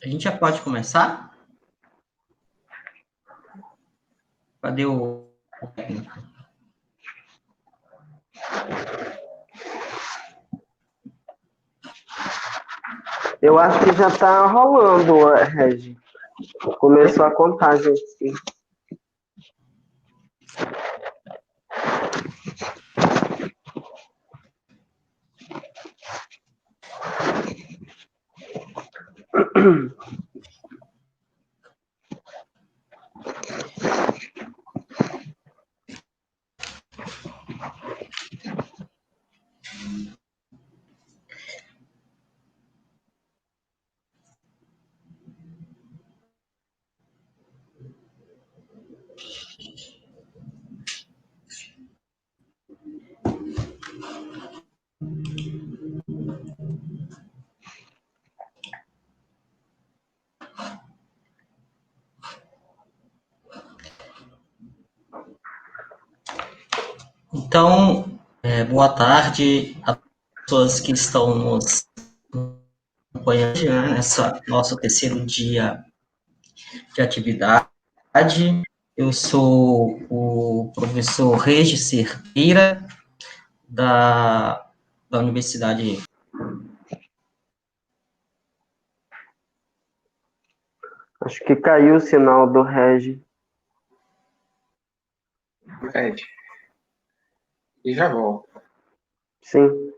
A gente já pode começar? Cadê o técnico? Eu acho que já tá rolando, Regi. Começou a contagem aqui. Então, boa tarde a pessoas que estão nos acompanhando, né, nessa nosso terceiro dia de atividade. Eu sou o professor Regis Cerqueira, da Universidade. Acho que caiu o sinal do Regi. Ed. E já volto. Sim.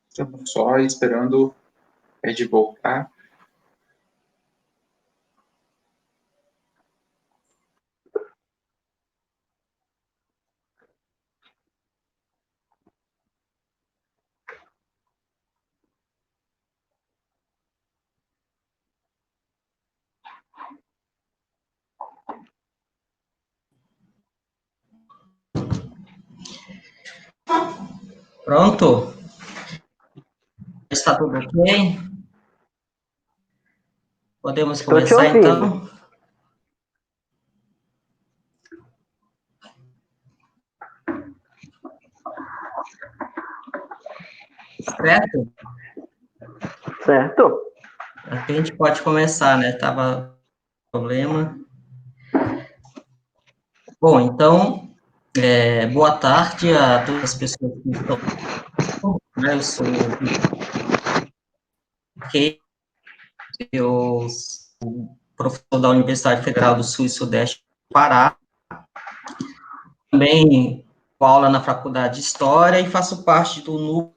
Estamos só esperando o Ed voltar. Pronto? Está tudo ok? Podemos Estou te começar, ouvindo. então? Certo? Certo? Acho que a gente pode começar, né? Tava problema. Bom, então, boa tarde a todas as pessoas que estão. Né? Eu sou o professor da Universidade Federal do Sul e Sudeste do Pará. Também dou aula na Faculdade de História e faço parte do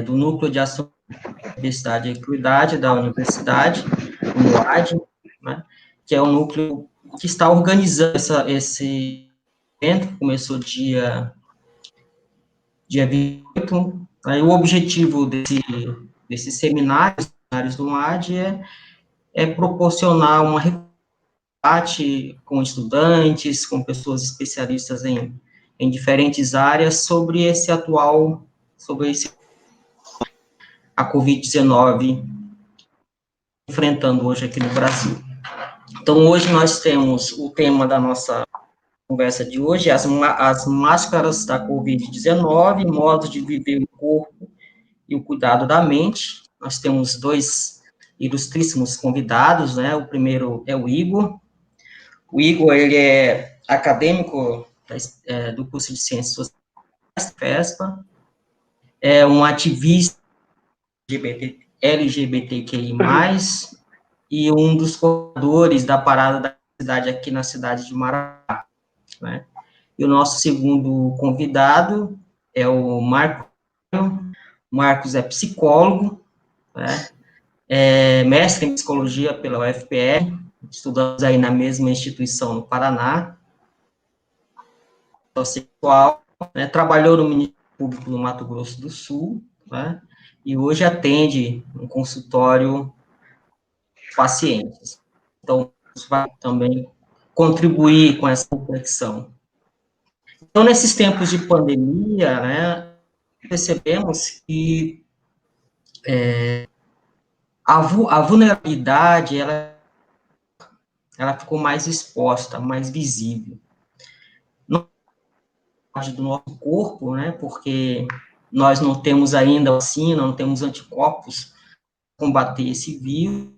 Núcleo de Ação da Diversidade e Equidade da Universidade, o NUAD, né? Que é o núcleo que está organizando esse evento, que começou dia 28. Aí o objetivo desses seminários do NUAD é proporcionar uma debate com estudantes, com pessoas especialistas em diferentes áreas sobre a Covid-19 enfrentando hoje aqui no Brasil. Então, hoje nós temos o tema da nossa conversa de hoje, as máscaras da Covid-19, modos de viver o corpo e o cuidado da mente. Nós temos dois ilustríssimos convidados, né? O primeiro é o Igor. O Igor, ele é acadêmico do curso de Ciências Sociais da FESPA, é um ativista LGBTQI+, e um dos fundadores da Parada da Cidade aqui na cidade de Marabá, né? E o nosso segundo convidado é o Marcos. Marcos é psicólogo, né? É mestre em psicologia pela UFPR, estudamos aí na mesma instituição no Paraná, sexual, né? Trabalhou no Ministério Público do Mato Grosso do Sul, né? E hoje atende um consultório de pacientes. Então, isso vai também contribuir com essa reflexão. Então, nesses tempos de pandemia, né, percebemos que a vulnerabilidade, ela ficou mais exposta, mais visível. Não parte do nosso corpo, né, porque nós não temos ainda vacina, não temos anticorpos para combater esse vírus,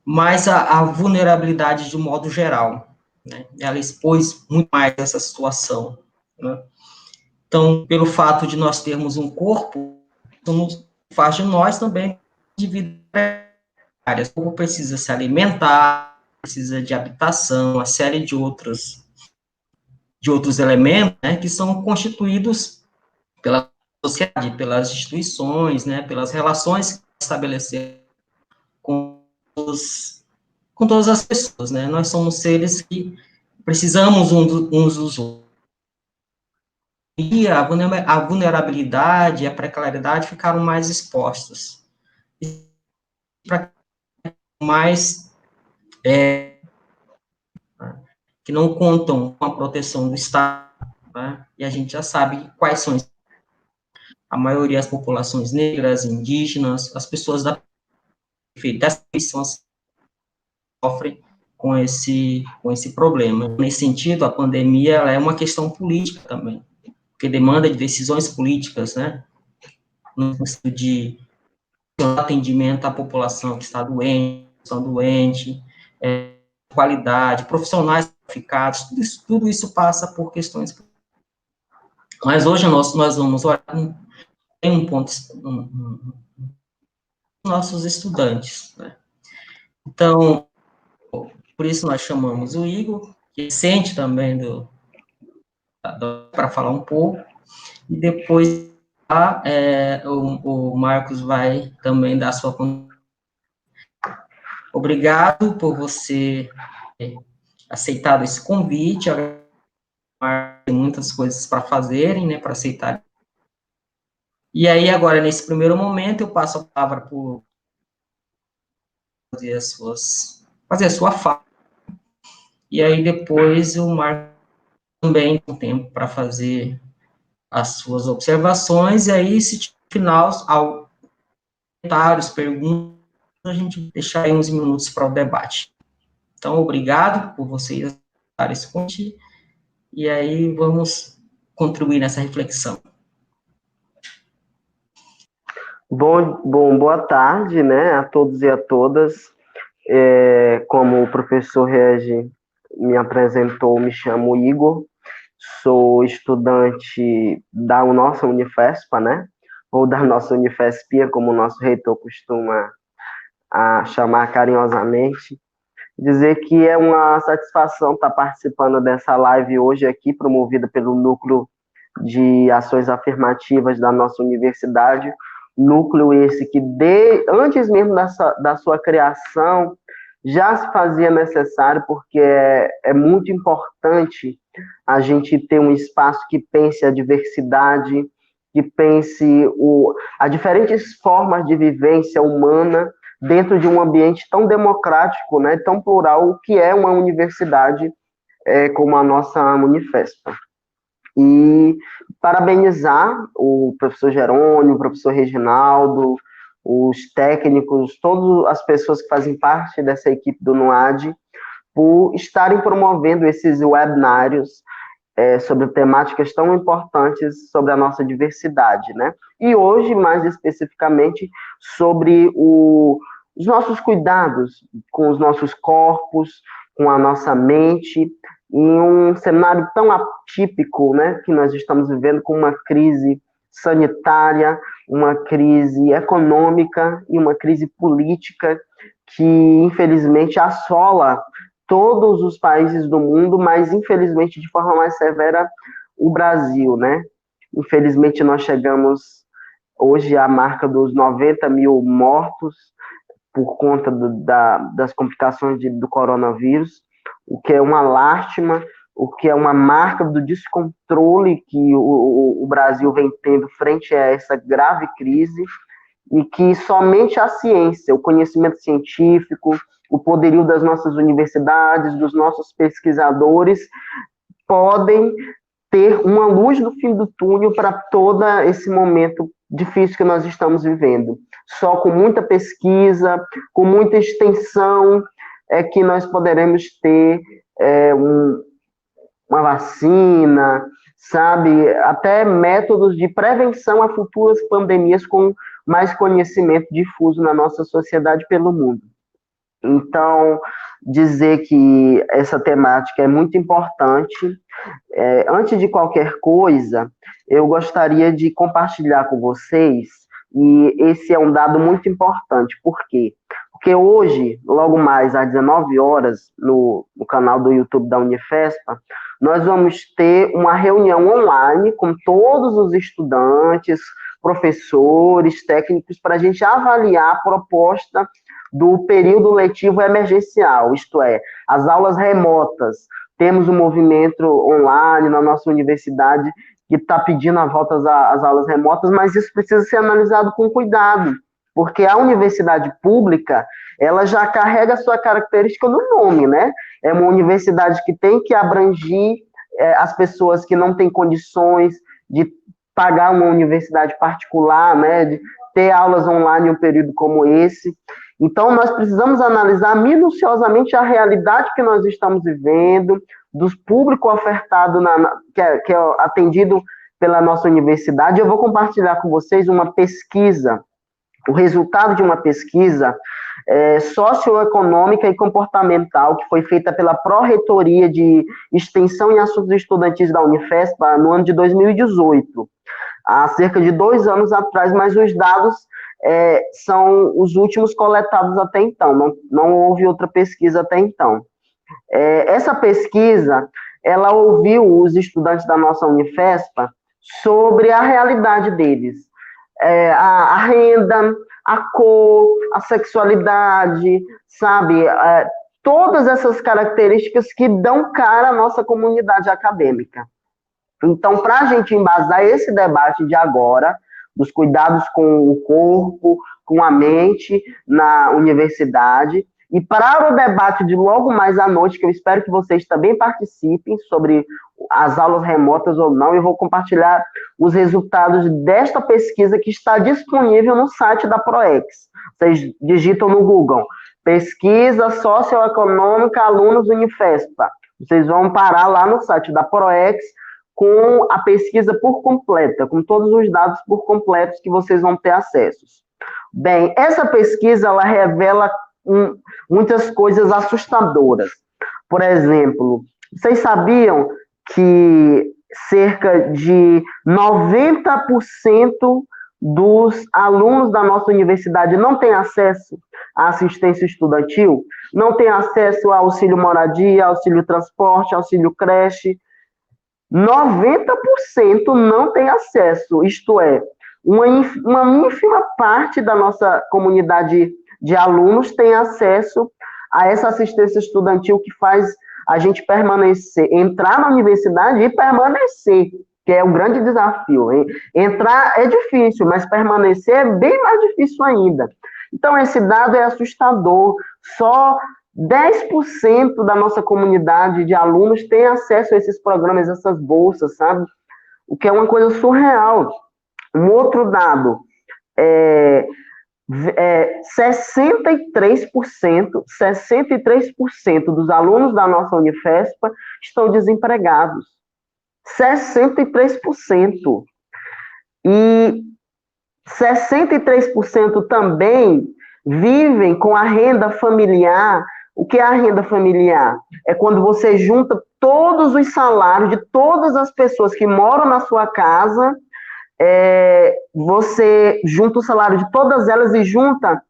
mas a vulnerabilidade de um modo geral, né, ela expôs muito mais essa situação, né. Então, pelo fato de nós termos um corpo, faz de nós também indivíduos precários. O corpo precisa se alimentar, precisa de habitação, uma série de outros elementos, né, que são constituídos pela sociedade, pelas instituições, né, pelas relações que estabelecer com todas as pessoas, né. Nós somos seres que precisamos uns dos outros. E a vulnerabilidade e a precariedade ficaram mais expostas. Para mais que não contam com a proteção do Estado, né? E a gente já sabe quais são a maioria das populações negras, indígenas, as pessoas da periferia sofrem com esse problema. Nesse sentido, a pandemia ela é uma questão política também, porque demanda de decisões políticas, né? No sentido de atendimento à população que está doente, qualidade, profissionais qualificados, tudo isso passa por questões. Mas hoje nós vamos olhar em um ponto, nossos estudantes, né? Então, por isso nós chamamos o Igor, que sente também para falar um pouco, e depois o Marcos vai também dar sua. Obrigado por você aceitado esse convite. Tem muitas coisas para fazerem, né, para aceitar. E aí, agora, nesse primeiro momento, eu passo a palavra para fazer a sua fala. E aí, depois, o Marcos também tem tempo para fazer as suas observações, e aí, se final, comentários, perguntas, a gente deixar aí uns minutos para o debate. Então, obrigado por vocês darem esse convite, e aí vamos contribuir nessa reflexão. Boa tarde, né, a todos e a todas. Como o professor Regi me apresentou, me chamo Igor, sou estudante da nossa Unifespa, né, ou da nossa Unifespia, como o nosso reitor costuma chamar carinhosamente. Dizer que é uma satisfação estar participando dessa live hoje aqui, promovida pelo Núcleo de Ações Afirmativas da nossa universidade, núcleo esse que antes mesmo da sua criação já se fazia necessário, porque é muito importante a gente ter um espaço que pense a diversidade, que pense as diferentes formas de vivência humana dentro de um ambiente tão democrático, né, tão plural, que é uma universidade como a nossa Unifespa. E parabenizar o professor Jerônimo, o professor Reginaldo, os técnicos, todas as pessoas que fazem parte dessa equipe do NUAD, por estarem promovendo esses webinários sobre temáticas tão importantes sobre a nossa diversidade, né? E hoje, mais especificamente, sobre os nossos cuidados com os nossos corpos, com a nossa mente, em um cenário tão atípico, né, que nós estamos vivendo, com uma crise sanitária, uma crise econômica e uma crise política que, infelizmente, assola todos os países do mundo, mas, infelizmente, de forma mais severa, o Brasil, né? Infelizmente, nós chegamos hoje à marca dos 90 mil mortos por conta das complicações do coronavírus, o que é uma lástima, o que é uma marca do descontrole que o Brasil vem tendo frente a essa grave crise, e que somente a ciência, o conhecimento científico, o poderio das nossas universidades, dos nossos pesquisadores, podem ter uma luz no fim do túnel para todo esse momento difícil que nós estamos vivendo. Só com muita pesquisa, com muita extensão, é que nós poderemos ter uma vacina, sabe, até métodos de prevenção a futuras pandemias com mais conhecimento difuso na nossa sociedade pelo mundo. Então, dizer que essa temática é muito importante. Antes de qualquer coisa, eu gostaria de compartilhar com vocês, e esse é um dado muito importante. Por quê? Porque hoje, logo mais às 19 horas, no canal do YouTube da Unifespa, nós vamos ter uma reunião online com todos os estudantes, professores, técnicos, para a gente avaliar a proposta do período letivo emergencial, isto é, as aulas remotas. Temos um movimento online na nossa universidade que está pedindo a volta às aulas remotas, mas isso precisa ser analisado com cuidado, porque a universidade pública, ela já carrega a sua característica no nome, né? É uma universidade que tem que abranger as pessoas que não têm condições de pagar uma universidade particular, né? De ter aulas online em um período como esse. Então, nós precisamos analisar minuciosamente a realidade que nós estamos vivendo, dos públicos ofertados, que é atendido pela nossa universidade. Eu vou compartilhar com vocês uma pesquisa, o resultado de uma pesquisa socioeconômica e comportamental, que foi feita pela Pró-Reitoria de Extensão e Assuntos Estudantis da Unifespa no ano de 2018, há cerca de 2 anos atrás, mas os dados são os últimos coletados até então, não houve outra pesquisa até então. Essa pesquisa, ela ouviu os estudantes da nossa Unifespa sobre a realidade deles, a renda, a cor, a sexualidade, sabe, todas essas características que dão cara à nossa comunidade acadêmica. Então, para a gente embasar esse debate de agora, dos cuidados com o corpo, com a mente na universidade, e para o debate de logo mais à noite, que eu espero que vocês também participem, sobre as aulas remotas ou não, eu vou compartilhar os resultados desta pesquisa que está disponível no site da ProEx. Vocês digitam no Google, Pesquisa Socioeconômica Alunos Unifespa. Vocês vão parar lá no site da ProEx, com a pesquisa por completa, com todos os dados por completos que vocês vão ter acesso. Bem, essa pesquisa, ela revela muitas coisas assustadoras. Por exemplo, vocês sabiam que cerca de 90% dos alunos da nossa universidade não têm acesso à assistência estudantil? Não têm acesso ao auxílio moradia, auxílio transporte, auxílio creche? 90% não tem acesso, isto é, uma ínfima parte da nossa comunidade de alunos tem acesso a essa assistência estudantil que faz a gente permanecer, entrar na universidade e permanecer, que é o grande desafio. Hein? Entrar é difícil, mas permanecer é bem mais difícil ainda. Então, esse dado é assustador. Só 10% da nossa comunidade de alunos tem acesso a esses programas, essas bolsas, sabe? O que é uma coisa surreal. Um outro dado, 63% dos alunos da nossa Unifespa estão desempregados. 63%. E 63% também vivem com a renda familiar. O que é a renda familiar? É quando você junta todos os salários de todas as pessoas que moram na sua casa, você junta o salário de todas elas e junta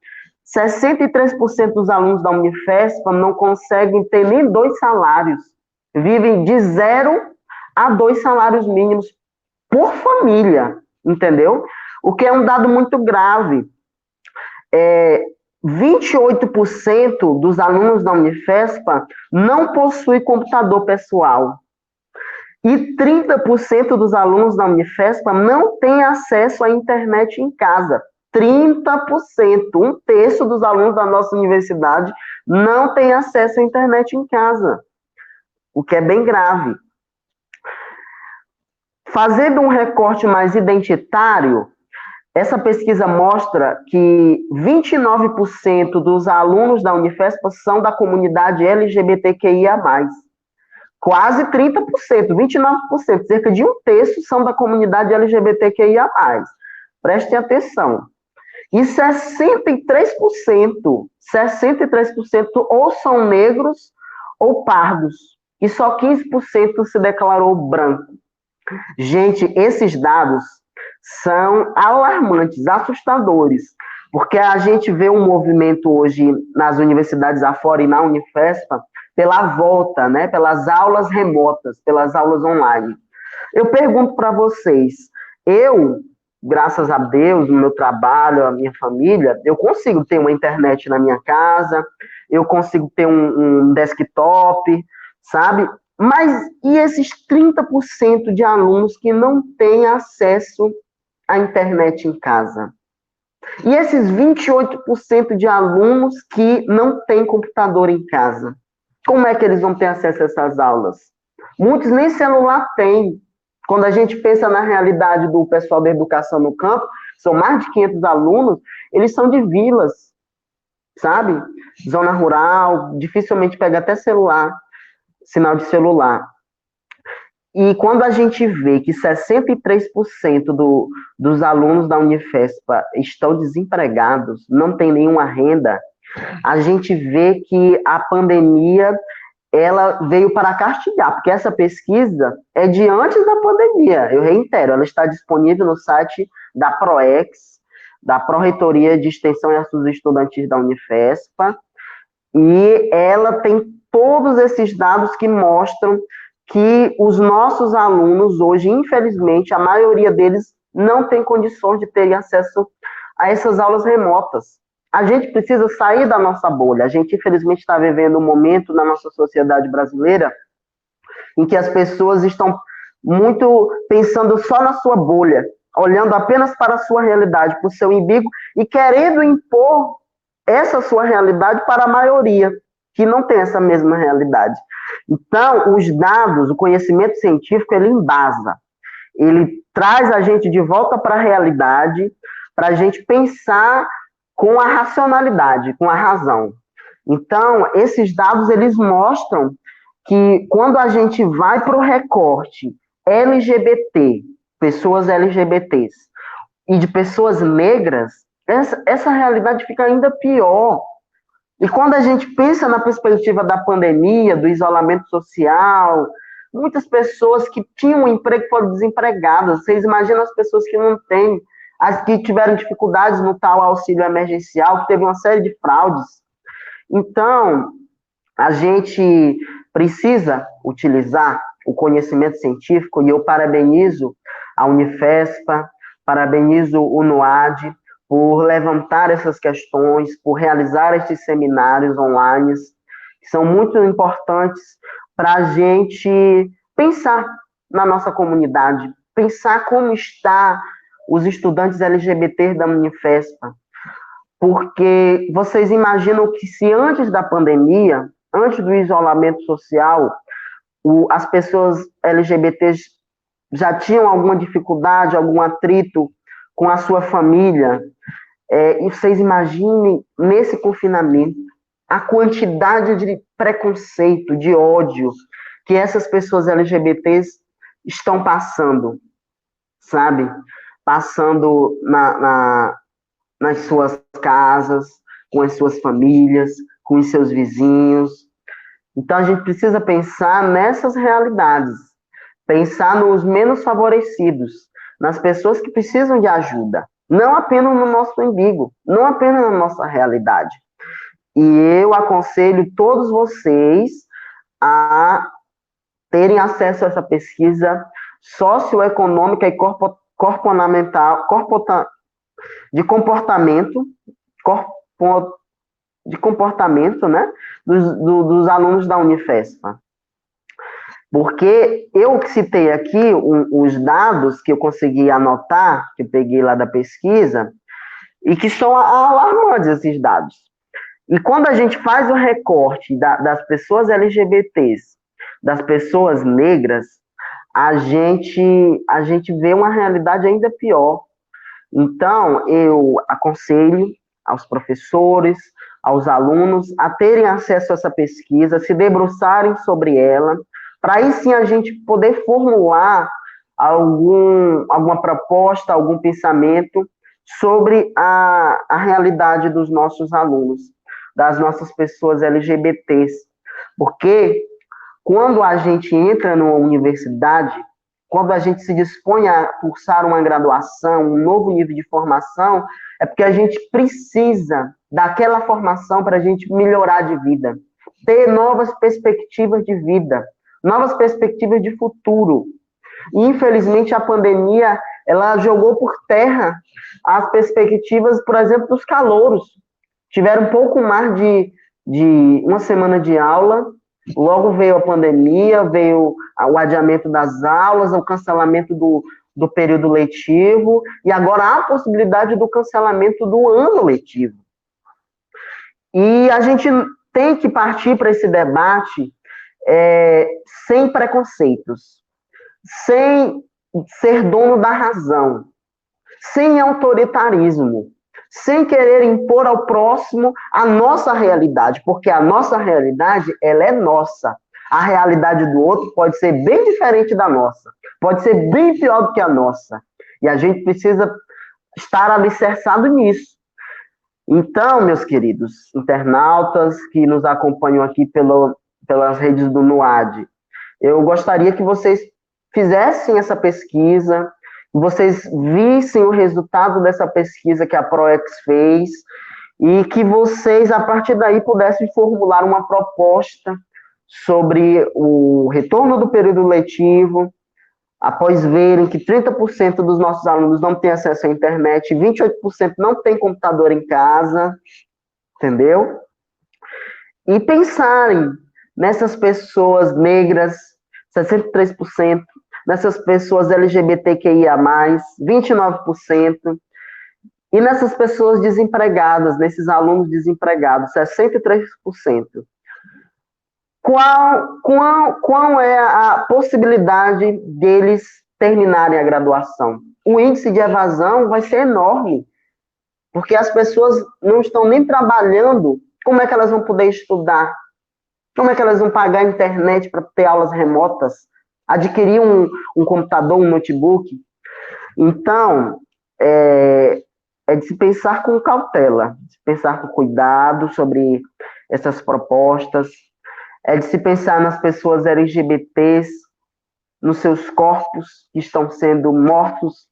63% dos alunos da Unifespa não conseguem ter nem 2 salários. Vivem de 0 a 2 salários mínimos por família, entendeu? O que é um dado muito grave. 28% dos alunos da Unifespa não possuem computador pessoal. E 30% dos alunos da Unifespa não têm acesso à internet em casa. 30%, um terço dos alunos da nossa universidade não tem acesso à internet em casa, o que é bem grave. Fazendo um recorte mais identitário, essa pesquisa mostra que 29% dos alunos da Unifespa são da comunidade LGBTQIA+. Quase 30%, 29%, cerca de um terço são da comunidade LGBTQIA+. Prestem atenção. E 63% ou são negros ou pardos. E só 15% se declarou branco. Gente, esses dados são alarmantes, assustadores, porque a gente vê um movimento hoje nas universidades afora e na Unifespa pela volta, né, pelas aulas remotas, pelas aulas online. Eu pergunto para vocês, graças a Deus, no meu trabalho, a minha família, eu consigo ter uma internet na minha casa, eu consigo ter um desktop, sabe? Mas e esses 30% de alunos que não têm acesso à internet em casa? E esses 28% de alunos que não têm computador em casa? Como é que eles vão ter acesso a essas aulas? Muitos nem celular têm. Quando a gente pensa na realidade do pessoal da educação no campo, são mais de 500 alunos, eles são de vilas, sabe? Zona rural, dificilmente pega até celular, sinal de celular. E quando a gente vê que 63% dos alunos da Unifespa estão desempregados, não tem nenhuma renda, a gente vê que a pandemia ela veio para castigar, porque essa pesquisa é de antes da pandemia, eu reitero, ela está disponível no site da PROEX, da Pró-Reitoria de Extensão e Assuntos Estudantis da Unifespa, e ela tem todos esses dados que mostram que os nossos alunos hoje, infelizmente, a maioria deles não tem condições de terem acesso a essas aulas remotas. A gente precisa sair da nossa bolha. A gente, infelizmente, está vivendo um momento na nossa sociedade brasileira em que as pessoas estão muito pensando só na sua bolha, olhando apenas para a sua realidade, para o seu umbigo, e querendo impor essa sua realidade para a maioria, que não tem essa mesma realidade. Então, os dados, o conhecimento científico, ele embasa. Ele traz a gente de volta para a realidade, para a gente pensar com a racionalidade, com a razão. Então, esses dados, eles mostram que quando a gente vai para o recorte LGBT, pessoas LGBTs, e de pessoas negras, essa realidade fica ainda pior. E quando a gente pensa na perspectiva da pandemia, do isolamento social, muitas pessoas que tinham um emprego foram desempregadas. Vocês imaginam as pessoas que não têm, as que tiveram dificuldades no tal auxílio emergencial, que teve uma série de fraudes. Então, a gente precisa utilizar o conhecimento científico, e eu parabenizo a Unifespa, parabenizo o NUAD por levantar essas questões, por realizar esses seminários online, que são muito importantes para a gente pensar na nossa comunidade, pensar como está os estudantes LGBT da Unifespa, porque vocês imaginam que se antes da pandemia, antes do isolamento social, as pessoas LGBTs já tinham alguma dificuldade, algum atrito com a sua família, E vocês imaginem, nesse confinamento, a quantidade de preconceito, de ódio que essas pessoas LGBTs estão passando, sabe? Passando nas suas casas, com as suas famílias, com os seus vizinhos. Então, a gente precisa pensar nessas realidades, pensar nos menos favorecidos, nas pessoas que precisam de ajuda, não apenas no nosso umbigo, não apenas na nossa realidade. E eu aconselho todos vocês a terem acesso a essa pesquisa socioeconômica e comportamental, de comportamento, né, dos alunos da Unifespa. Porque eu citei aqui os dados que eu consegui anotar, que eu peguei lá da pesquisa, e que são alarmantes esses dados. E quando a gente faz o recorte das pessoas LGBTs, das pessoas negras, a gente vê uma realidade ainda pior. Então, eu aconselho aos professores, aos alunos, a terem acesso a essa pesquisa, se debruçarem sobre ela, para aí sim a gente poder formular alguma proposta, algum pensamento sobre a realidade dos nossos alunos, das nossas pessoas LGBTs. Porque quando a gente entra numa universidade, quando a gente se dispõe a cursar uma graduação, um novo nível de formação, é porque a gente precisa daquela formação para a gente melhorar de vida, ter novas perspectivas de vida, novas perspectivas de futuro. E, infelizmente, a pandemia, ela jogou por terra as perspectivas, por exemplo, dos calouros. Tiveram um pouco mais de uma semana de aula, logo veio a pandemia, veio o adiamento das aulas, o cancelamento do período letivo, e agora há a possibilidade do cancelamento do ano letivo. E a gente tem que partir para esse debate sem preconceitos, sem ser dono da razão, sem autoritarismo, sem querer impor ao próximo a nossa realidade, porque a nossa realidade, ela é nossa. A realidade do outro pode ser bem diferente da nossa, pode ser bem pior do que a nossa. E a gente precisa estar alicerçado nisso. Então, meus queridos internautas que nos acompanham aqui pelas redes do NUAD, eu gostaria que vocês fizessem essa pesquisa, que vocês vissem o resultado dessa pesquisa que a PROEX fez e que vocês, a partir daí, pudessem formular uma proposta sobre o retorno do período letivo, após verem que 30% dos nossos alunos não têm acesso à internet, 28% não têm computador em casa, entendeu? E pensarem nessas pessoas negras, 63%, nessas pessoas LGBTQIA+, 29%, e nessas pessoas desempregadas, nesses alunos desempregados, 63%. Qual é a possibilidade deles terminarem a graduação? O índice de evasão vai ser enorme, porque as pessoas não estão nem trabalhando. Como é que elas vão poder estudar? Como é que elas vão pagar a internet para ter aulas remotas? Adquirir um computador, um notebook? Então, é de se pensar com cautela, de se pensar com cuidado sobre essas propostas, é de se pensar nas pessoas LGBTs, nos seus corpos que estão sendo mortos,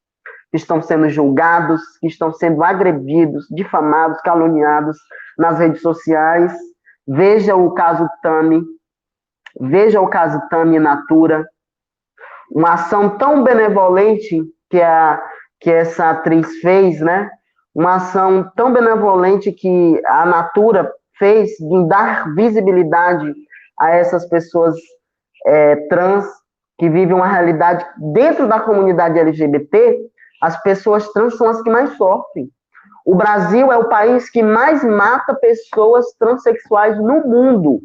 que estão sendo julgados, que estão sendo agredidos, difamados, caluniados nas redes sociais. Veja o caso Tami Natura, uma ação tão benevolente que essa atriz fez, né? Uma ação tão benevolente que a Natura fez de dar visibilidade a essas pessoas trans que vivem uma realidade dentro da comunidade LGBT. As pessoas trans são as que mais sofrem. O Brasil é o país que mais mata pessoas transexuais no mundo.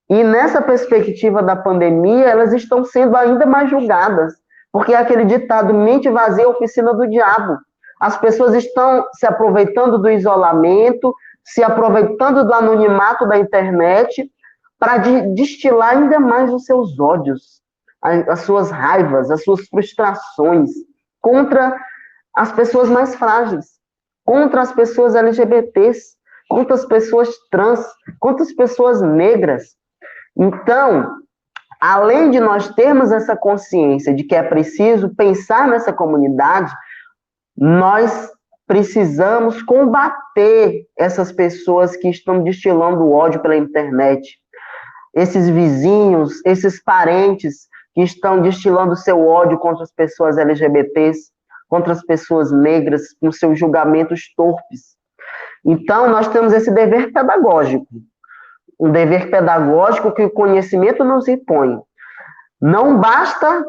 E nessa perspectiva da pandemia, elas estão sendo ainda mais julgadas, porque é aquele ditado, mente vazia é oficina do diabo. As pessoas estão se aproveitando do isolamento, se aproveitando do anonimato da internet para destilar ainda mais os seus ódios, as suas raivas, as suas frustrações contra as pessoas mais frágeis, contra as pessoas LGBTs, contra as pessoas trans, contra as pessoas negras. Então, além de nós termos essa consciência de que é preciso pensar nessa comunidade, nós precisamos combater essas pessoas que estão destilando ódio pela internet, esses vizinhos, esses parentes que estão destilando seu ódio contra as pessoas LGBTs, contra as pessoas negras, com seus julgamentos torpes. Então, nós temos esse dever pedagógico, um dever pedagógico que o conhecimento nos impõe. Não basta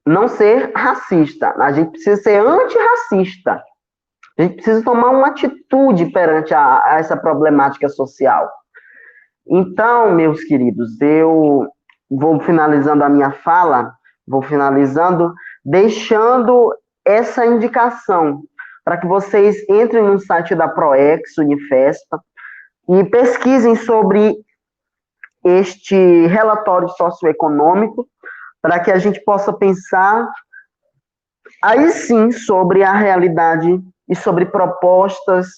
não ser racista, a gente precisa ser antirracista. A gente precisa tomar uma atitude perante a essa problemática social. Então, meus queridos, eu vou finalizando a minha fala, deixando essa indicação para que vocês entrem no site da Proex, Unifespa, e pesquisem sobre este relatório socioeconômico, para que a gente possa pensar, aí sim, sobre a realidade e sobre propostas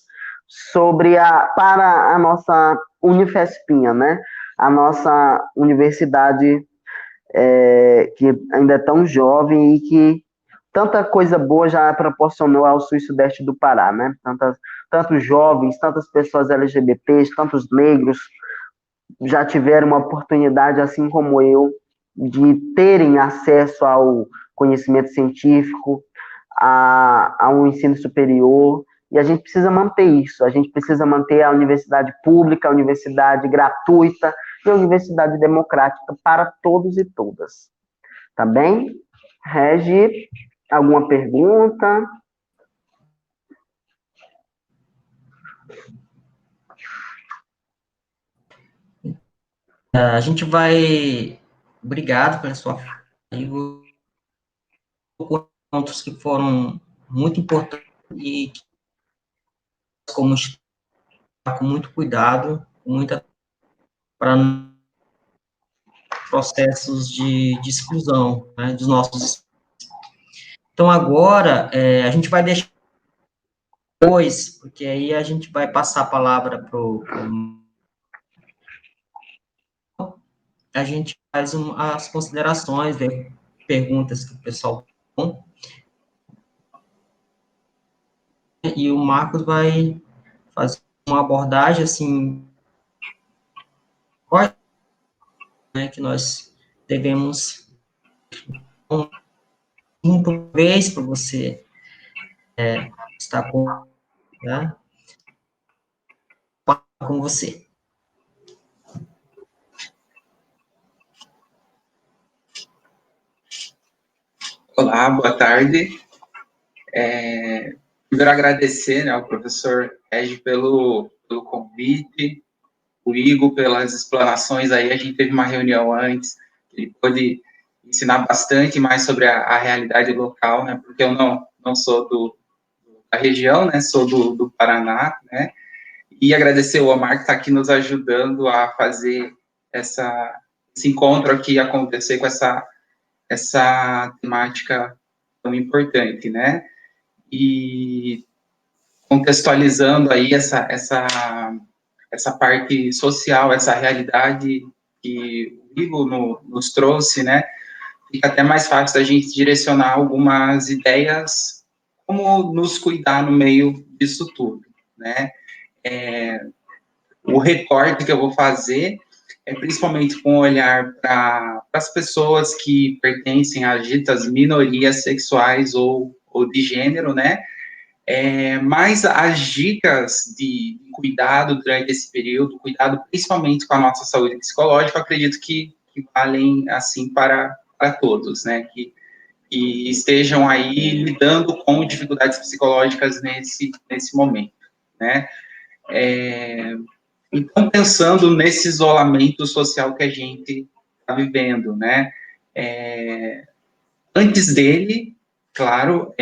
para a nossa Unifespinha, né? A nossa universidade que ainda é tão jovem e que tanta coisa boa já proporcionou ao sul e sudeste do Pará, né? Tantos jovens, tantas pessoas LGBTs, tantos negros já tiveram uma oportunidade, assim como eu, de terem acesso ao conhecimento científico, a um ensino superior, e a gente precisa manter isso, a gente precisa manter a universidade pública, a universidade gratuita e a universidade democrática para todos e todas. Tá bem? Regi, alguma pergunta? A gente vai... Obrigado pela sua fala. Pontos que foram muito importantes e como com muito cuidado, para processos de exclusão, né, dos nossos. Então, agora, a gente vai deixar depois, porque aí a gente vai passar a palavra para a gente faz as considerações, ver perguntas que o pessoal tem, e o Marcos vai fazer uma abordagem, assim, né, que nós devemos uma vez para você estar com, né, com você. Olá, boa tarde. Primeiro agradecer, né, ao professor Regi pelo convite, o Igor pelas explanações aí. A gente teve uma reunião antes, ele pôde ensinar bastante mais sobre a realidade local, né, porque eu não sou da região, né, sou do Paraná, né, e agradecer o Omar que está aqui nos ajudando a fazer esse encontro aqui acontecer com essa temática tão importante, né, e contextualizando aí essa parte social, essa realidade que o Igor nos trouxe, né, fica até mais fácil da gente direcionar algumas ideias como nos cuidar no meio disso tudo, né. O recorte que eu vou fazer é principalmente com um olhar para as pessoas que pertencem às ditas minorias sexuais ou de gênero, né, mas as dicas de cuidado durante esse período, cuidado principalmente com a nossa saúde psicológica, eu acredito que valem, assim, para todos, né, que estejam aí lidando com dificuldades psicológicas nesse momento, né. Então, pensando nesse isolamento social que a gente está vivendo, né, antes dele, claro,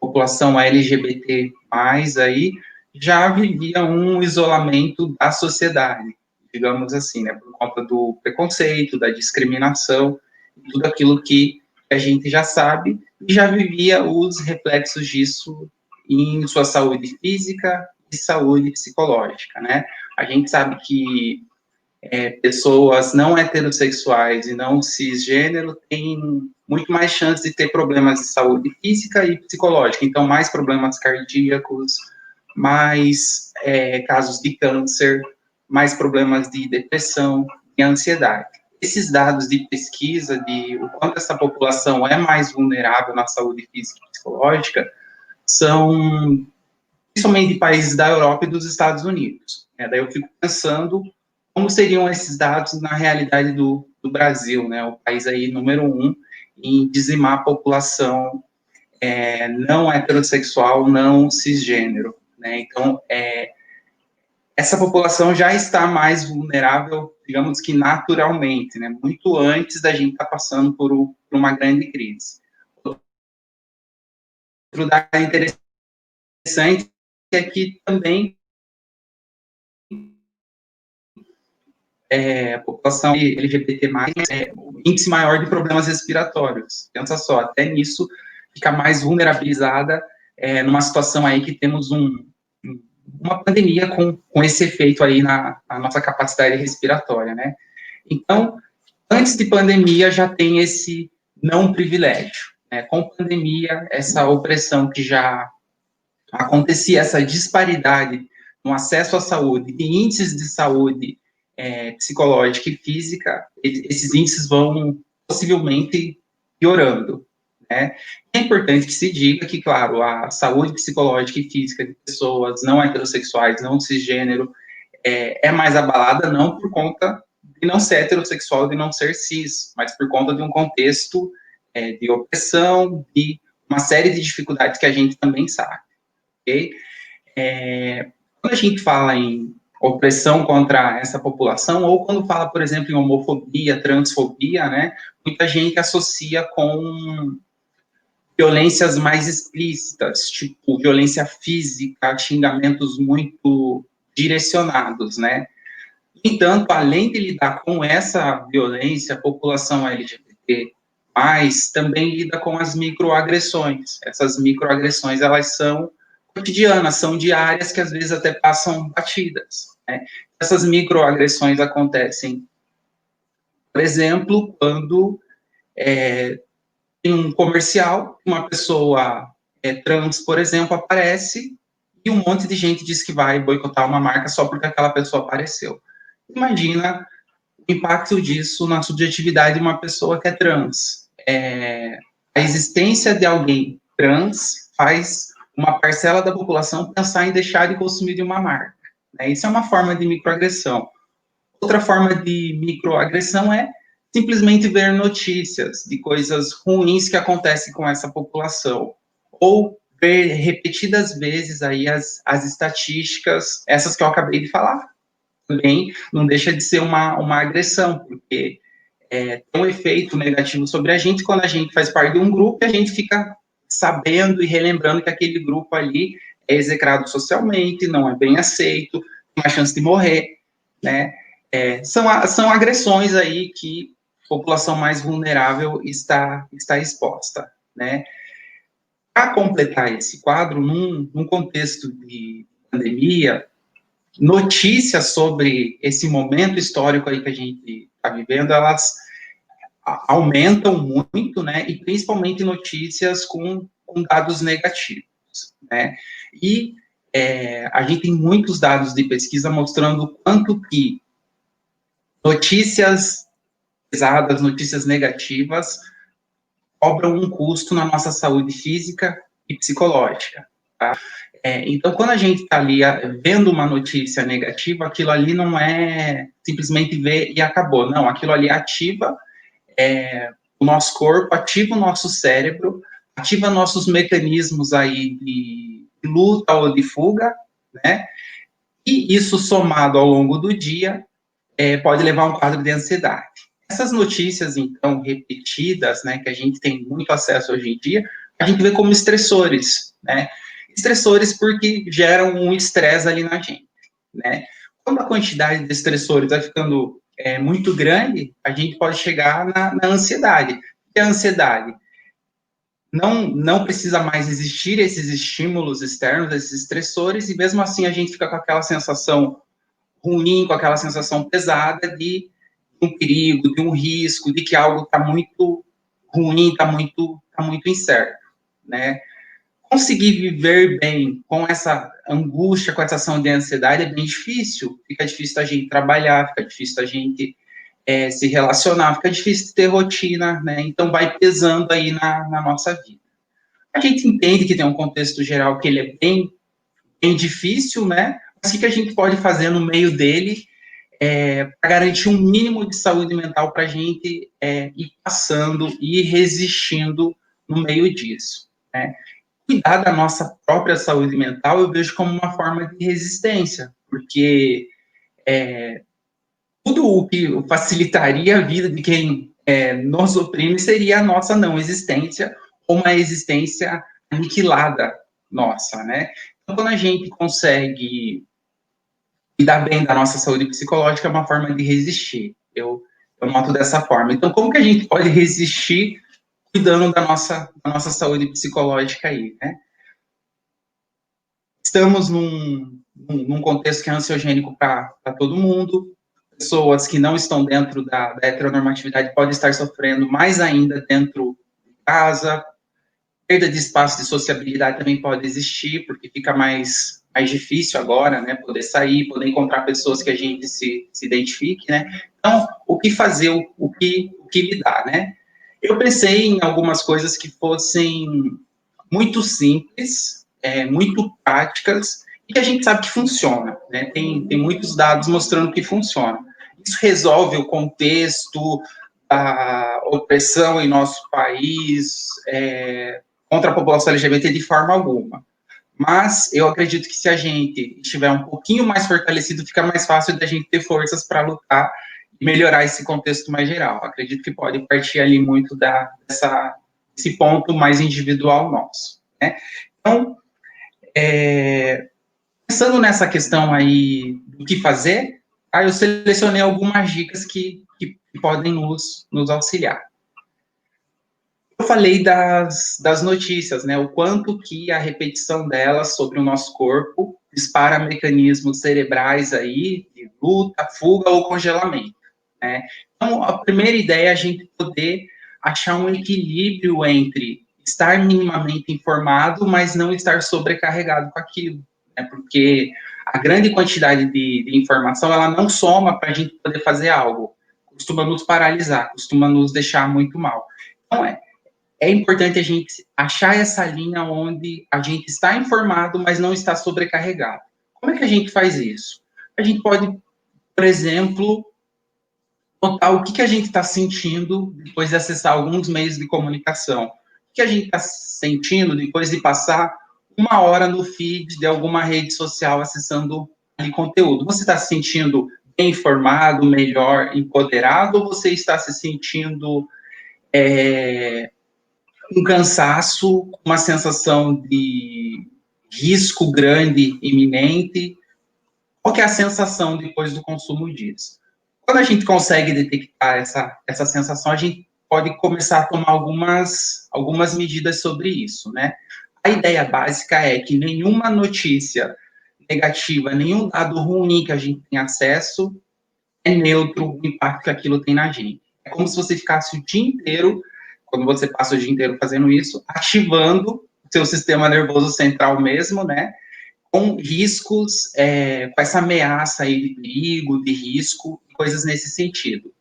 população LGBT+, aí, já vivia um isolamento da sociedade, digamos assim, né, por conta do preconceito, da discriminação, tudo aquilo que a gente já sabe, e já vivia os reflexos disso em sua saúde física e saúde psicológica, né? A gente sabe que pessoas não heterossexuais e não cisgênero têm muito mais chance de ter problemas de saúde física e psicológica, então mais problemas cardíacos, mais casos de câncer, mais problemas de depressão e ansiedade. Esses dados de pesquisa de o quanto essa população é mais vulnerável na saúde física e psicológica são principalmente de países da Europa e dos Estados Unidos. Daí eu fico pensando como seriam esses dados na realidade do Brasil, né, o país aí número 1 em dizimar a população não heterossexual, não cisgênero, né, então essa população já está mais vulnerável, digamos que naturalmente, né, muito antes da gente estar passando por uma grande crise. Outro dado interessante é que também a população LGBT+, o índice maior de problemas respiratórios. Pensa só, até nisso fica mais vulnerabilizada numa situação aí que temos uma pandemia com esse efeito aí na nossa capacidade respiratória, né? Então, antes de pandemia já tem esse não privilégio, né? Com pandemia, essa opressão que já acontecia, essa disparidade no acesso à saúde, de índices de saúde psicológica e física, esses índices vão possivelmente piorando, né? É importante que se diga que, claro, a saúde psicológica e física de pessoas não heterossexuais, não cisgênero, é mais abalada não por conta de não ser heterossexual, de não ser cis, mas por conta de um contexto de opressão, de uma série de dificuldades que a gente também sabe, ok? Quando a gente fala em opressão contra essa população, ou quando fala, por exemplo, em homofobia, transfobia, né, muita gente associa com violências mais explícitas, tipo violência física, xingamentos muito direcionados, né. No entanto, além de lidar com essa violência, a população LGBT+, também lida com as microagressões. Essas microagressões, elas são cotidianas, são diárias, que às vezes até passam batidas, né? Essas microagressões acontecem, por exemplo, quando tem um comercial, uma pessoa trans, por exemplo, aparece e um monte de gente diz que vai boicotar uma marca só porque aquela pessoa apareceu. Imagina o impacto disso na subjetividade de uma pessoa que é trans. A existência de alguém trans faz uma parcela da população pensar em deixar de consumir de uma marca, né? Isso é uma forma de microagressão. Outra forma de microagressão é simplesmente ver notícias de coisas ruins que acontecem com essa população, ou ver repetidas vezes aí as estatísticas, essas que eu acabei de falar. Também não deixa de ser uma agressão, porque tem um efeito negativo sobre a gente quando a gente faz parte de um grupo e a gente fica sabendo e relembrando que aquele grupo ali é execrado socialmente, não é bem aceito, tem uma chance de morrer, né? São agressões aí que a população mais vulnerável está exposta, né? Para completar esse quadro, num contexto de pandemia, notícias sobre esse momento histórico aí que a gente está vivendo, elas aumentam muito, né, e principalmente notícias com dados negativos, né, e a gente tem muitos dados de pesquisa mostrando o quanto que notícias pesadas, notícias negativas, cobram um custo na nossa saúde física e psicológica, tá? Então, quando a gente está ali vendo uma notícia negativa, aquilo ali não é simplesmente ver e acabou, não, aquilo ali ativa o nosso corpo, ativa o nosso cérebro, ativa nossos mecanismos aí de luta ou de fuga, né? E isso somado ao longo do dia pode levar a um quadro de ansiedade. Essas notícias, então, repetidas, né, que a gente tem muito acesso hoje em dia, a gente vê como estressores, né? Estressores porque geram um estresse ali na gente, né? Quando a quantidade de estressores vai ficando muito grande, a gente pode chegar na ansiedade. E a ansiedade não precisa mais existir esses estímulos externos, esses estressores, e mesmo assim a gente fica com aquela sensação ruim, com aquela sensação pesada de um perigo, de um risco, de que algo está muito ruim, está muito incerto, né? Conseguir viver bem com essa angústia, com essa ação de ansiedade é bem difícil. Fica difícil a gente trabalhar, fica difícil a gente se relacionar, fica difícil ter rotina, né? Então vai pesando aí na nossa vida. A gente entende que tem um contexto geral que ele é bem difícil, né? Mas o que a gente pode fazer no meio dele para garantir um mínimo de saúde mental para a gente ir passando e resistindo no meio disso, né? Cuidar da nossa própria saúde mental eu vejo como uma forma de resistência, porque tudo o que facilitaria a vida de quem nos oprime seria a nossa não existência ou uma existência aniquilada nossa, né? Então, quando a gente consegue cuidar bem da nossa saúde psicológica, é uma forma de resistir. Eu noto dessa forma. Então, como que a gente pode resistir cuidando da nossa saúde psicológica aí, né? Estamos num contexto que é ansiogênico para todo mundo. Pessoas que não estão dentro da heteronormatividade podem estar sofrendo mais ainda dentro de casa. Perda de espaço de sociabilidade também pode existir, porque fica mais difícil agora, né, poder sair, poder encontrar pessoas que a gente se identifique, né. Então, o que fazer, o que lidar, né. Eu pensei em algumas coisas que fossem muito simples, muito práticas, e que a gente sabe que funciona, né, tem muitos dados mostrando que funciona. Isso resolve o contexto da opressão em nosso país, contra a população LGBT de forma alguma. Mas eu acredito que se a gente estiver um pouquinho mais fortalecido, fica mais fácil da gente ter forças para lutar e melhorar esse contexto mais geral. Acredito que pode partir ali muito desse ponto mais individual nosso, né? Então, pensando nessa questão aí do que fazer, eu selecionei algumas dicas que podem nos auxiliar. Eu falei das notícias, né? O quanto que a repetição delas sobre o nosso corpo dispara mecanismos cerebrais aí de luta, fuga ou congelamento, né? Então, a primeira ideia é a gente poder achar um equilíbrio entre estar minimamente informado, mas não estar sobrecarregado com aquilo, né? Porque a grande quantidade de informação, ela não soma para a gente poder fazer algo. Costuma nos paralisar, costuma nos deixar muito mal. Então, é importante a gente achar essa linha onde a gente está informado, mas não está sobrecarregado. Como é que a gente faz isso? A gente pode, por exemplo, notar o que a gente está sentindo depois de acessar alguns meios de comunicação. O que a gente está sentindo depois de passar uma hora no feed de alguma rede social acessando ali conteúdo. Você está se sentindo bem informado, melhor, empoderado, ou você está se sentindo um cansaço, uma sensação de risco grande, iminente? Qual que é a sensação depois do consumo disso? Quando a gente consegue detectar essa sensação, a gente pode começar a tomar algumas medidas sobre isso, né? A ideia básica é que nenhuma notícia negativa, nenhum dado ruim que a gente tem acesso é neutro o impacto que aquilo tem na gente. É como se você ficasse o dia inteiro, quando você passa o dia inteiro fazendo isso, ativando o seu sistema nervoso central mesmo, né? Com riscos, com essa ameaça aí de perigo, de risco, coisas nesse sentido.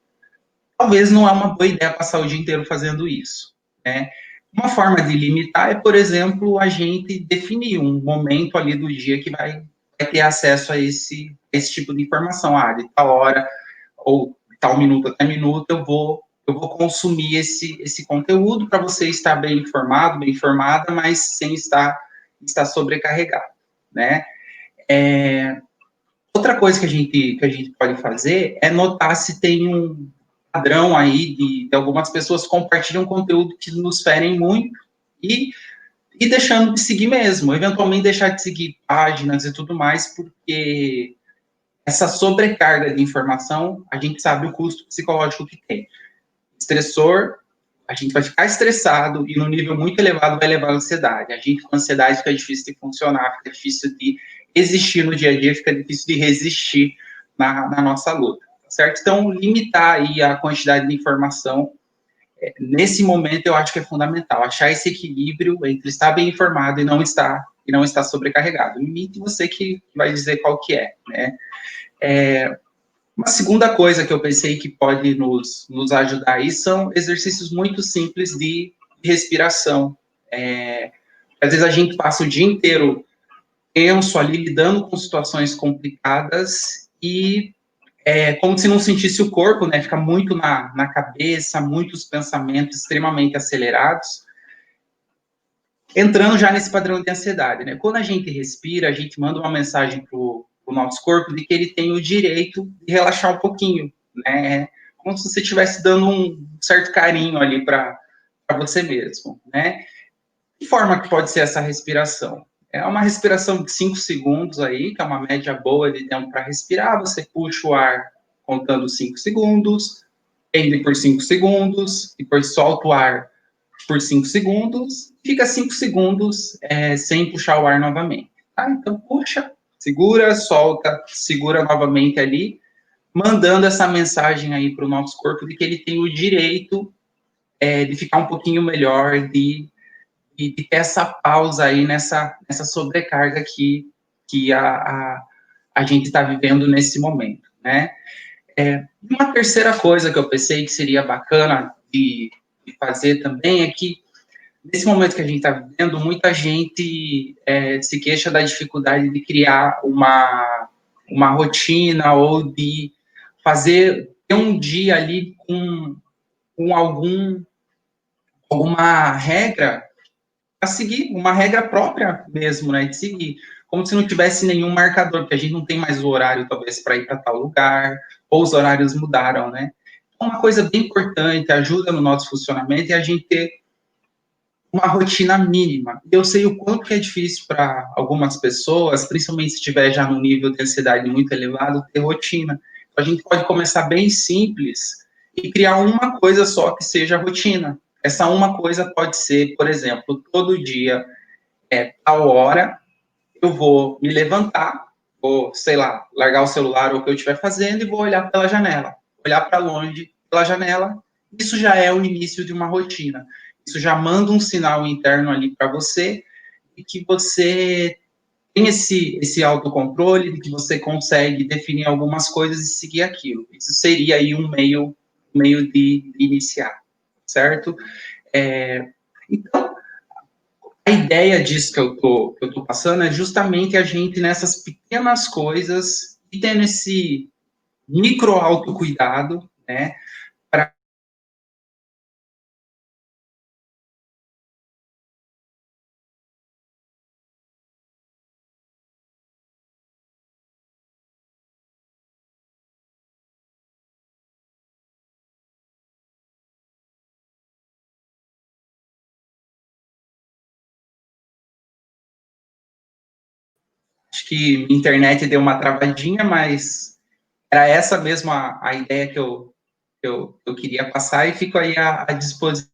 Talvez não é uma boa ideia passar o dia inteiro fazendo isso, né? Uma forma de limitar é, por exemplo, a gente definir um momento ali do dia que vai ter acesso a esse tipo de informação. De tal hora ou tal minuto até minuto eu vou consumir esse conteúdo para você estar bem informado, bem informada, mas sem estar sobrecarregado, né? Outra coisa que a gente pode fazer é notar se tem padrão aí de algumas pessoas compartilham conteúdo que nos ferem muito e deixando de seguir mesmo, eventualmente deixar de seguir páginas e tudo mais, porque essa sobrecarga de informação, a gente sabe o custo psicológico que tem. Estressor, a gente vai ficar estressado e no nível muito elevado vai levar à ansiedade. A gente com ansiedade fica difícil de funcionar, fica difícil de existir no dia a dia, fica difícil de resistir na nossa luta, certo? Então, limitar aí a quantidade de informação, nesse momento eu acho que é fundamental, achar esse equilíbrio entre estar bem informado e não estar sobrecarregado. Limite você que vai dizer qual que é, né? Uma segunda coisa que eu pensei que pode nos ajudar aí são exercícios muito simples de respiração. Às vezes a gente passa o dia inteiro tenso ali, lidando com situações complicadas e como se não sentisse o corpo, né? Fica muito na cabeça, muitos pensamentos extremamente acelerados, entrando já nesse padrão de ansiedade, né? Quando a gente respira, a gente manda uma mensagem para o nosso corpo de que ele tem o direito de relaxar um pouquinho, né? Como se você estivesse dando um certo carinho ali para você mesmo, né? Que forma que pode ser essa respiração? É uma respiração de 5 segundos aí, que é uma média boa de tempo para respirar. Você puxa o ar contando 5 segundos, prende por 5 segundos, depois solta o ar por 5 segundos, fica 5 segundos sem puxar o ar novamente. Tá? Então, puxa, segura, solta, segura novamente ali, mandando essa mensagem aí para o nosso corpo de que ele tem o direito de ficar um pouquinho melhor, de ter essa pausa aí nessa sobrecarga que a gente está vivendo nesse momento, né? Uma terceira coisa que eu pensei que seria bacana de fazer também é que, nesse momento que a gente está vivendo, muita gente se queixa da dificuldade de criar uma rotina ou de ter um dia ali com alguma regra a seguir, uma regra própria mesmo, né, de seguir, como se não tivesse nenhum marcador, porque a gente não tem mais o horário, talvez, para ir para tal lugar, ou os horários mudaram, né. Então, uma coisa bem importante, ajuda no nosso funcionamento, é a gente ter uma rotina mínima. Eu sei o quanto que é difícil para algumas pessoas, principalmente se estiver já no nível de ansiedade muito elevado, ter rotina. Então, a gente pode começar bem simples e criar uma coisa só que seja rotina. Essa uma coisa pode ser, por exemplo, todo dia, tal hora, eu vou me levantar, vou, sei lá, largar o celular ou o que eu estiver fazendo e vou olhar pela janela, olhar para longe pela janela. Isso já é o início de uma rotina. Isso já manda um sinal interno ali para você e que você tem esse autocontrole, de que você consegue definir algumas coisas e seguir aquilo. Isso seria aí um meio de iniciar, certo? Então, a ideia disso que eu tô passando é justamente a gente nessas pequenas coisas e tendo esse micro autocuidado, né? Acho que a internet deu uma travadinha, mas era essa mesmo a ideia que eu queria passar e fico aí à disposição.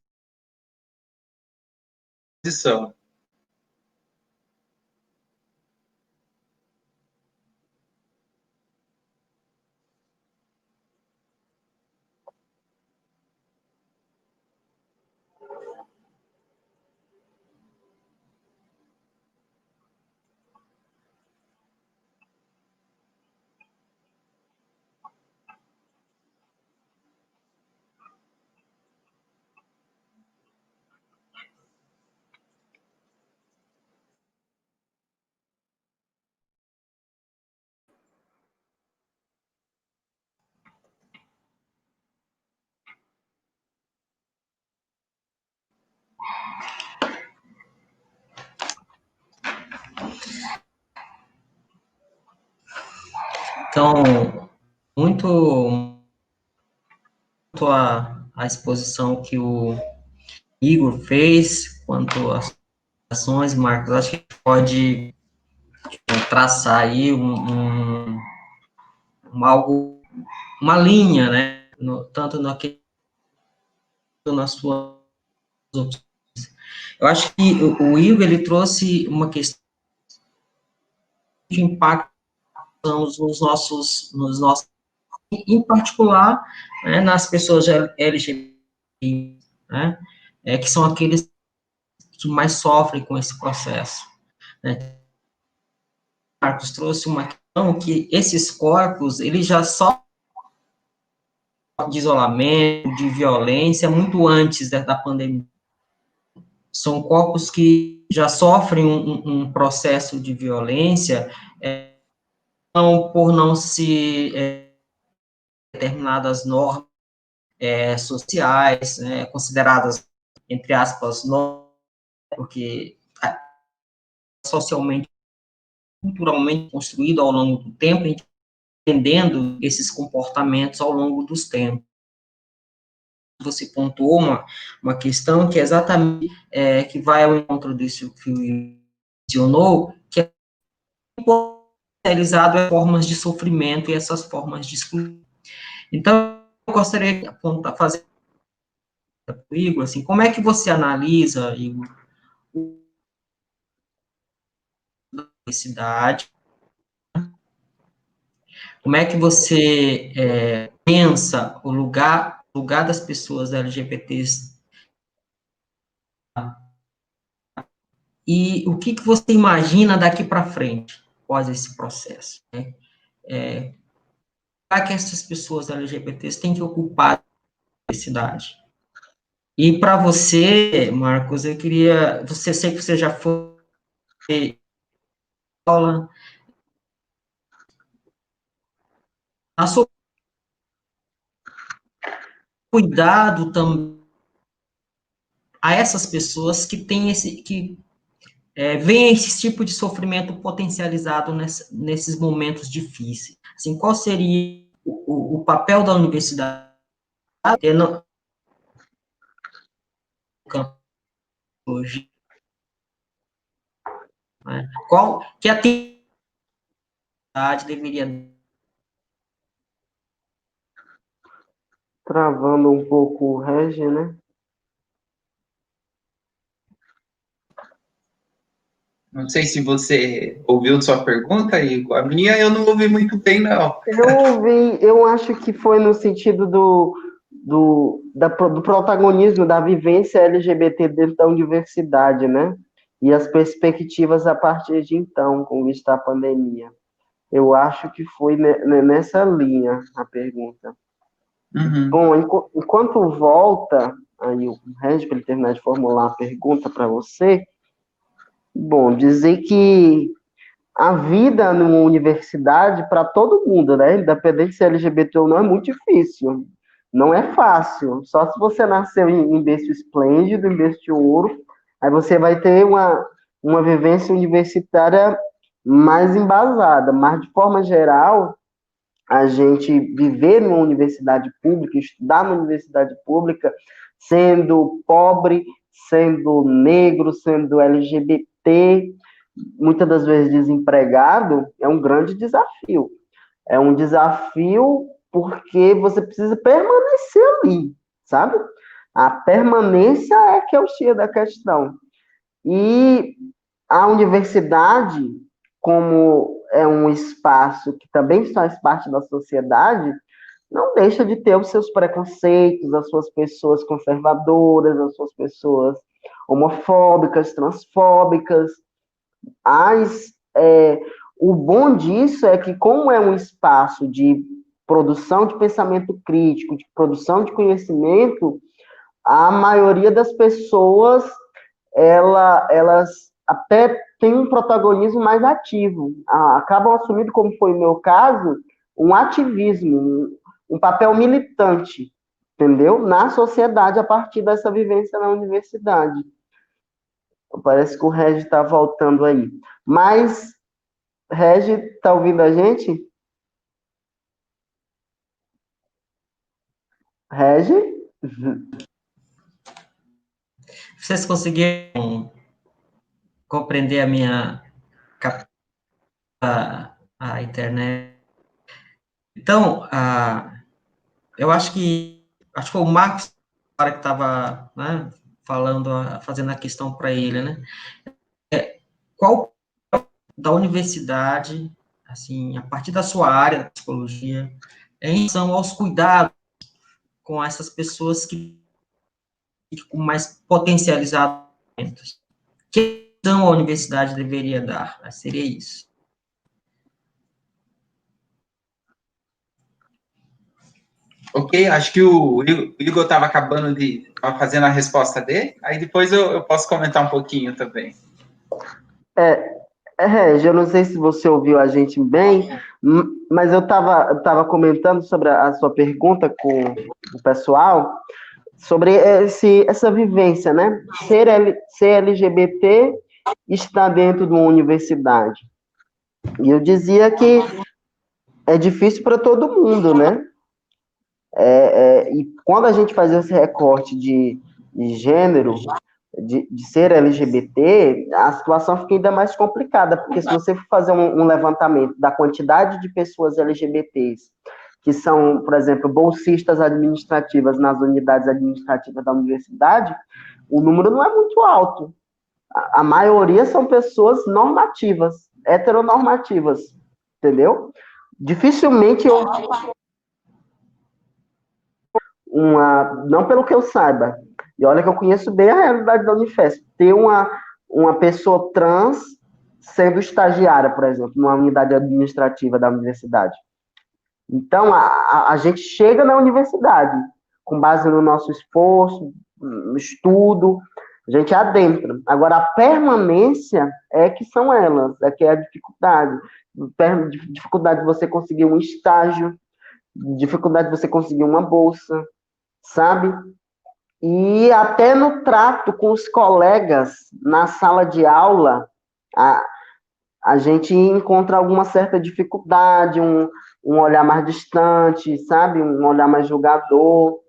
Então, muito a exposição que o Igor fez, quanto às ações, Marcos, acho que pode traçar aí algo, uma linha, né, tanto nas suas opções. Eu acho que o Igor, ele trouxe uma questão de impacto nos nossos, em particular, né, nas pessoas LGBT, né, que são aqueles que mais sofrem com esse processo, né. Marcos trouxe uma questão que esses corpos, eles já sofrem de isolamento, de violência, muito antes da pandemia. São corpos que já sofrem um processo de violência, por não se determinadas normas sociais, consideradas, entre aspas, normas, porque socialmente, culturalmente construído ao longo do tempo, entendendo esses comportamentos ao longo dos tempos. Você pontuou uma questão que é exatamente que vai ao encontro disso que o mencionou, que é potencializado as formas de sofrimento e essas formas de exclusão. Então, eu gostaria de apontar, fazer para o Igor, assim, como é que você analisa, Igor, a universidade, como é que você pensa o lugar das pessoas LGBTs e o que você imagina daqui para frente, após esse processo, né? Para que essas pessoas LGBTs têm que ocupar a universidade. E para você, Marcos, eu queria, sei que você já foi aula, a sua cuidado também a essas pessoas que têm veem esse tipo de sofrimento potencializado nesses momentos difíceis. Assim, qual seria o papel da universidade no campo hoje? Né? Qual que a atividade deveria... Travando um pouco o Regi, né? Não sei se você ouviu sua pergunta, Igor. A minha eu não ouvi muito bem, não. Eu acho que foi no sentido do protagonismo da vivência LGBT dentro da universidade, né? E as perspectivas a partir de então, com vista à pandemia. Eu acho que foi nessa linha a pergunta. Uhum. Bom, enquanto volta, aí o Regi, para ele terminar de formular a pergunta para você, bom, dizer que a vida numa universidade, para todo mundo, né? Independente se é LGBT ou não, é muito difícil. Não é fácil. Só se você nasceu em berço esplêndido, em berço de ouro, aí você vai ter uma vivência universitária mais embasada. Mas, de forma geral, a gente viver numa universidade pública, estudar numa universidade pública, sendo pobre, sendo negro, sendo LGBT, muitas das vezes desempregado, é um grande desafio. É um desafio porque você precisa permanecer ali, sabe? A permanência é que é o X da questão. E a universidade, como é um espaço que também faz parte da sociedade, não deixa de ter os seus preconceitos, as suas pessoas conservadoras, as suas pessoas homofóbicas, transfóbicas. Mas o bom disso é que, como é um espaço de produção de pensamento crítico, de produção de conhecimento, a maioria das pessoas elas até têm um protagonismo mais ativo, acabam assumindo, como foi o meu caso, um ativismo, um papel militante, entendeu? Na sociedade, a partir dessa vivência na universidade. Parece que o Regi está voltando aí. Mas, Regi, está ouvindo a gente? Regi? Vocês conseguiram compreender a minha a internet? Então, eu acho que foi o Marcos que estava, né, falando, fazendo a questão para ele, né? Qual da universidade, assim, a partir da sua área da psicologia, em relação aos cuidados com essas pessoas que com mais potencializados, que então a universidade deveria dar? Seria isso. Ok, acho que o Igor estava acabando fazendo a resposta dele, aí depois eu posso comentar um pouquinho também. Regi, eu não sei se você ouviu a gente bem, mas eu estava comentando sobre a sua pergunta com o pessoal, sobre essa vivência, né? Ser LGBT está dentro de uma universidade. E eu dizia que é difícil para todo mundo, né? E quando a gente faz esse recorte de gênero, de ser LGBT, a situação fica ainda mais complicada, porque se você for fazer um levantamento da quantidade de pessoas LGBTs que são, por exemplo, bolsistas administrativas nas unidades administrativas da universidade, o número não é muito alto. A maioria são pessoas normativas, heteronormativas, entendeu? Dificilmente não pelo que eu saiba, e olha que eu conheço bem a realidade da Unifesp, ter uma pessoa trans sendo estagiária, por exemplo, numa unidade administrativa da universidade. Então, a gente chega na universidade, com base no nosso esforço, no estudo, a gente adentra. Agora, a permanência é que são elas, é que é a dificuldade. Dificuldade de você conseguir um estágio, dificuldade de você conseguir uma bolsa, sabe? E até no trato com os colegas na sala de aula, a gente encontra alguma certa dificuldade, um olhar mais distante, sabe? Um olhar mais julgador.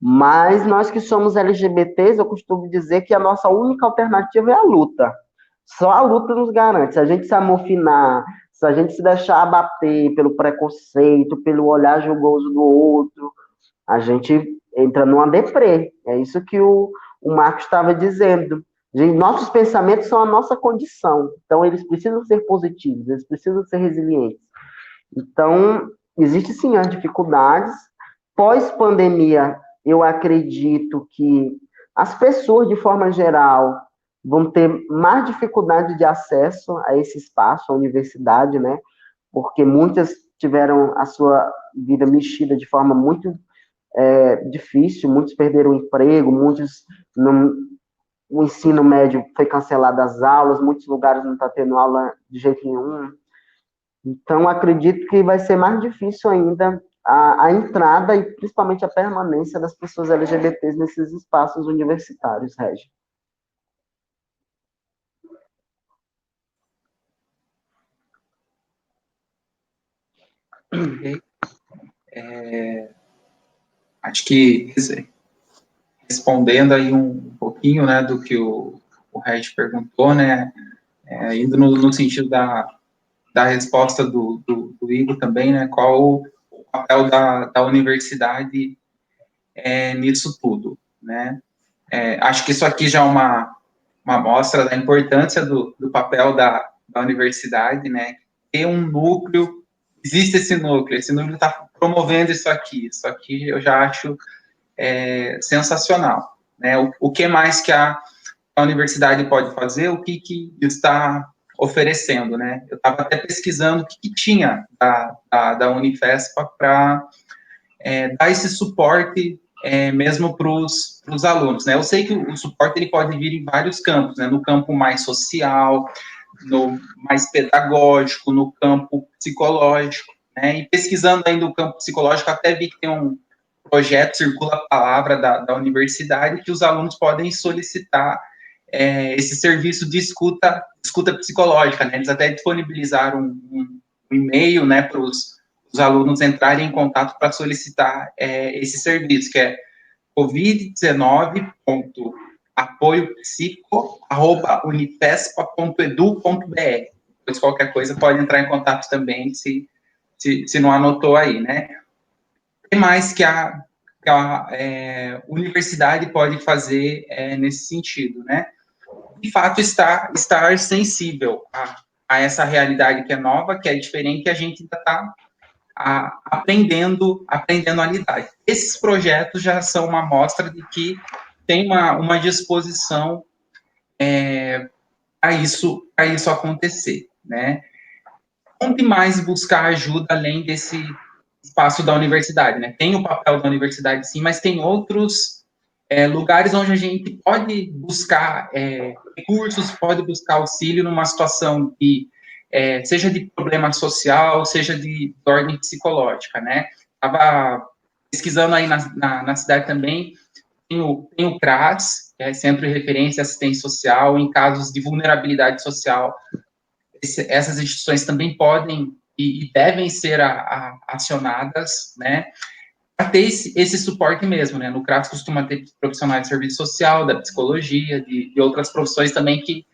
Mas nós que somos LGBTs, eu costumo dizer que a nossa única alternativa é a luta. Só a luta nos garante. Se a gente se amofinar, se a gente se deixar abater pelo preconceito, pelo olhar julgoso do outro, a gente entra numa deprê. É isso que o Marcos estava dizendo. Nossos pensamentos são a nossa condição. Então, eles precisam ser positivos, eles precisam ser resilientes. Então, existe sim as dificuldades. Pós-pandemia, eu acredito que as pessoas, de forma geral, vão ter mais dificuldade de acesso a esse espaço, a universidade, né? Porque muitas tiveram a sua vida mexida de forma muito difícil, muitos perderam o emprego, muitos o ensino médio foi cancelado as aulas, muitos lugares não está tendo aula de jeito nenhum. Então, acredito que vai ser mais difícil ainda a entrada e principalmente a permanência das pessoas LGBTs nesses espaços universitários, Regi. Okay. Acho que respondendo aí um pouquinho, né, do que o Regi perguntou, né, indo no sentido da resposta do Igor também, né, qual o papel da universidade nisso tudo, né. Acho que isso aqui já é uma amostra da importância do papel da universidade, né, ter um núcleo, existe esse núcleo está promovendo isso aqui eu já acho sensacional, né, o que mais que a universidade pode fazer, o que está oferecendo, né, eu estava até pesquisando o que tinha da Unifesp para dar esse suporte mesmo para os alunos, né? Eu sei que o suporte ele pode vir em vários campos, né? No campo mais social, no mais pedagógico, no campo psicológico, né? E pesquisando ainda o campo psicológico, até vi que tem um projeto, circula a palavra da universidade, que os alunos podem solicitar esse serviço de escuta psicológica, né? Eles até disponibilizaram um e-mail, né, para os os alunos entrarem em contato para solicitar esse serviço, que é covid19.apoiopsico@unifespa.edu.br. Pois qualquer coisa pode entrar em contato também, se não anotou aí, né? O que mais que a universidade pode fazer nesse sentido, né? De fato, estar sensível a essa realidade que é nova, que é diferente, que a gente ainda está aprendendo a lidar. Esses projetos já são uma amostra de que tem uma disposição a isso acontecer, né? Onde mais buscar ajuda além desse espaço da universidade, né? Tem o papel da universidade, sim, mas tem outros lugares onde a gente pode buscar recursos, pode buscar auxílio numa situação que seja de problema social, seja de ordem psicológica, né? Estava pesquisando aí na cidade também, tem o CRAS, que é Centro de Referência e Assistência Social, em casos de vulnerabilidade social. Essas instituições também podem e devem ser acionadas, né? Para ter esse suporte mesmo, né? No CRAS costuma ter profissionais de serviço social, da psicologia, de outras profissões também que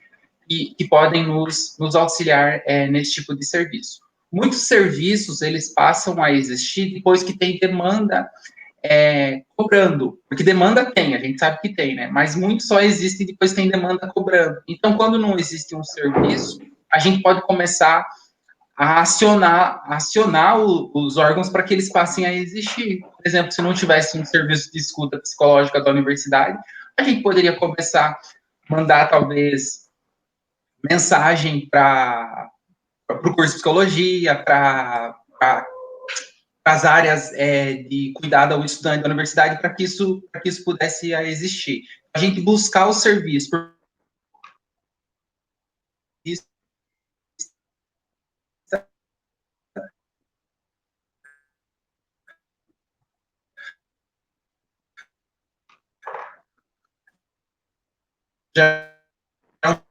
podem nos auxiliar nesse tipo de serviço. Muitos serviços, eles passam a existir depois que tem demanda cobrando, porque demanda tem, a gente sabe que tem, né? Mas muitos só existem depois que tem demanda cobrando. Então, quando não existe um serviço, a gente pode começar a acionar os órgãos para que eles passem a existir. Por exemplo, se não tivesse um serviço de escuta psicológica da universidade, a gente poderia começar a mandar, talvez, mensagem para o curso de psicologia, para as áreas de cuidado ao estudante da universidade, para que isso pudesse existir. A gente buscar o serviço, isso já está.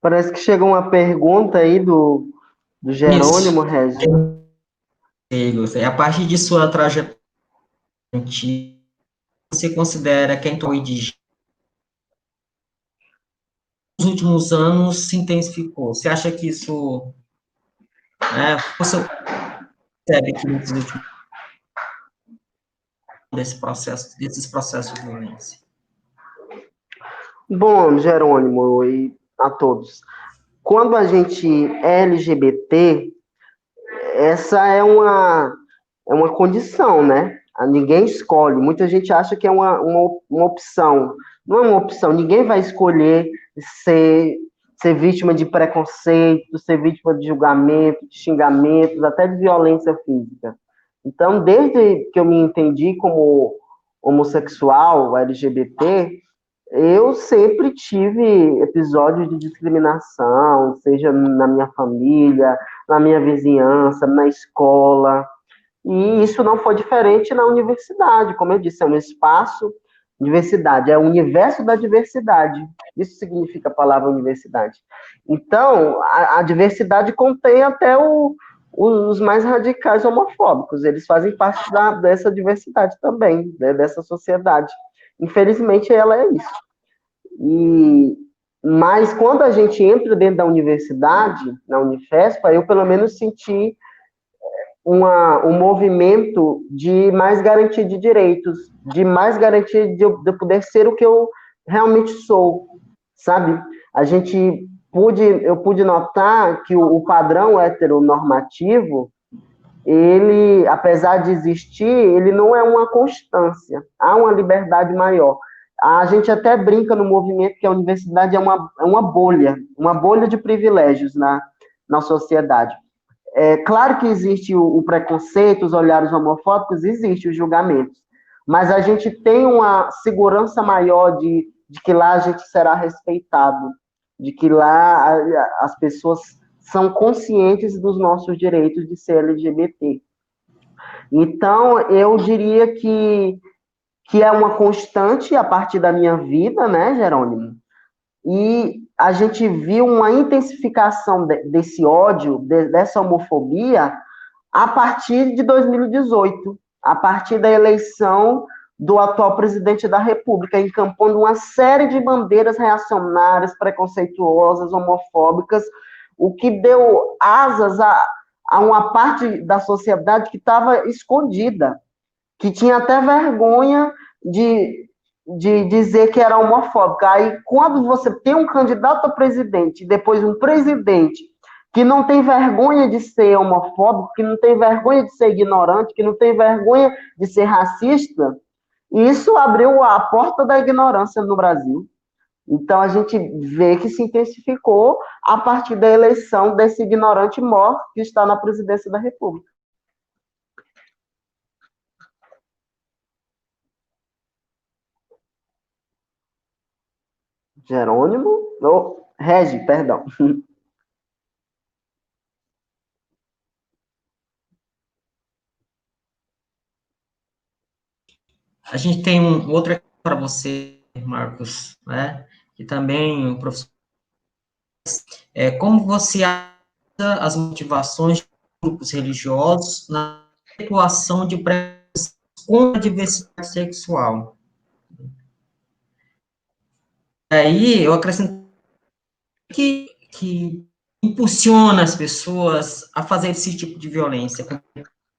Parece que chegou uma pergunta aí do Jerônimo, Isso. Regi. A partir de sua trajetória, você considera que a indígena nos últimos anos se intensificou? Você acha que isso, você percebe que nesses últimos desses processos de violência? Bom, Jerônimo e a todos, quando a gente é LGBT, essa é uma condição, né? Ninguém escolhe. Muita gente acha que é uma opção. Não é uma opção. Ninguém vai escolher ser vítima de preconceito, ser vítima de julgamento, de xingamentos, até de violência física. Então, desde que eu me entendi como homossexual, LGBT, eu sempre tive episódios de discriminação, seja na minha família, na minha vizinhança, na escola, e isso não foi diferente na universidade. Como eu disse, é um espaço, diversidade, é o universo da diversidade. Isso significa a palavra universidade. Então, a diversidade contém até os mais radicais homofóbicos, eles fazem parte dessa diversidade também, né, dessa sociedade. Infelizmente, ela é isso. Mas quando a gente entra dentro da universidade, na Unifespa, eu pelo menos senti um movimento de mais garantia de direitos, de mais garantia de eu poder ser o que eu realmente sou, sabe? A gente eu pude notar que o padrão heteronormativo, ele, apesar de existir, ele não é uma constância, há uma liberdade maior. A gente até brinca no movimento que a universidade é uma bolha de privilégios na sociedade. É claro que existe o preconceito, os olhares homofóbicos, existe os julgamentos, mas a gente tem uma segurança maior de que lá a gente será respeitado, de que lá as pessoas são conscientes dos nossos direitos de ser LGBT. Então, eu diria que é uma constante a partir da minha vida, né, Jerônimo? E a gente viu uma intensificação desse ódio, dessa homofobia, a partir de 2018, a partir da eleição do atual presidente da República, encampando uma série de bandeiras reacionárias, preconceituosas, homofóbicas, o que deu asas a uma parte da sociedade que estava escondida, que tinha até vergonha de dizer que era homofóbica. Aí, quando você tem um candidato a presidente, depois um presidente que não tem vergonha de ser homofóbico, que não tem vergonha de ser ignorante, que não tem vergonha de ser racista, isso abriu a porta da ignorância no Brasil. Então, a gente vê que se intensificou a partir da eleição desse ignorante mor que está na presidência da República. Jerônimo? Oh, Regi, perdão. A gente tem outra para você, Marcos, né? Que também o professor. Como você acha as motivações de grupos religiosos na atuação de preconceito contra a diversidade sexual? Aí eu acrescento que impulsiona as pessoas a fazer esse tipo de violência?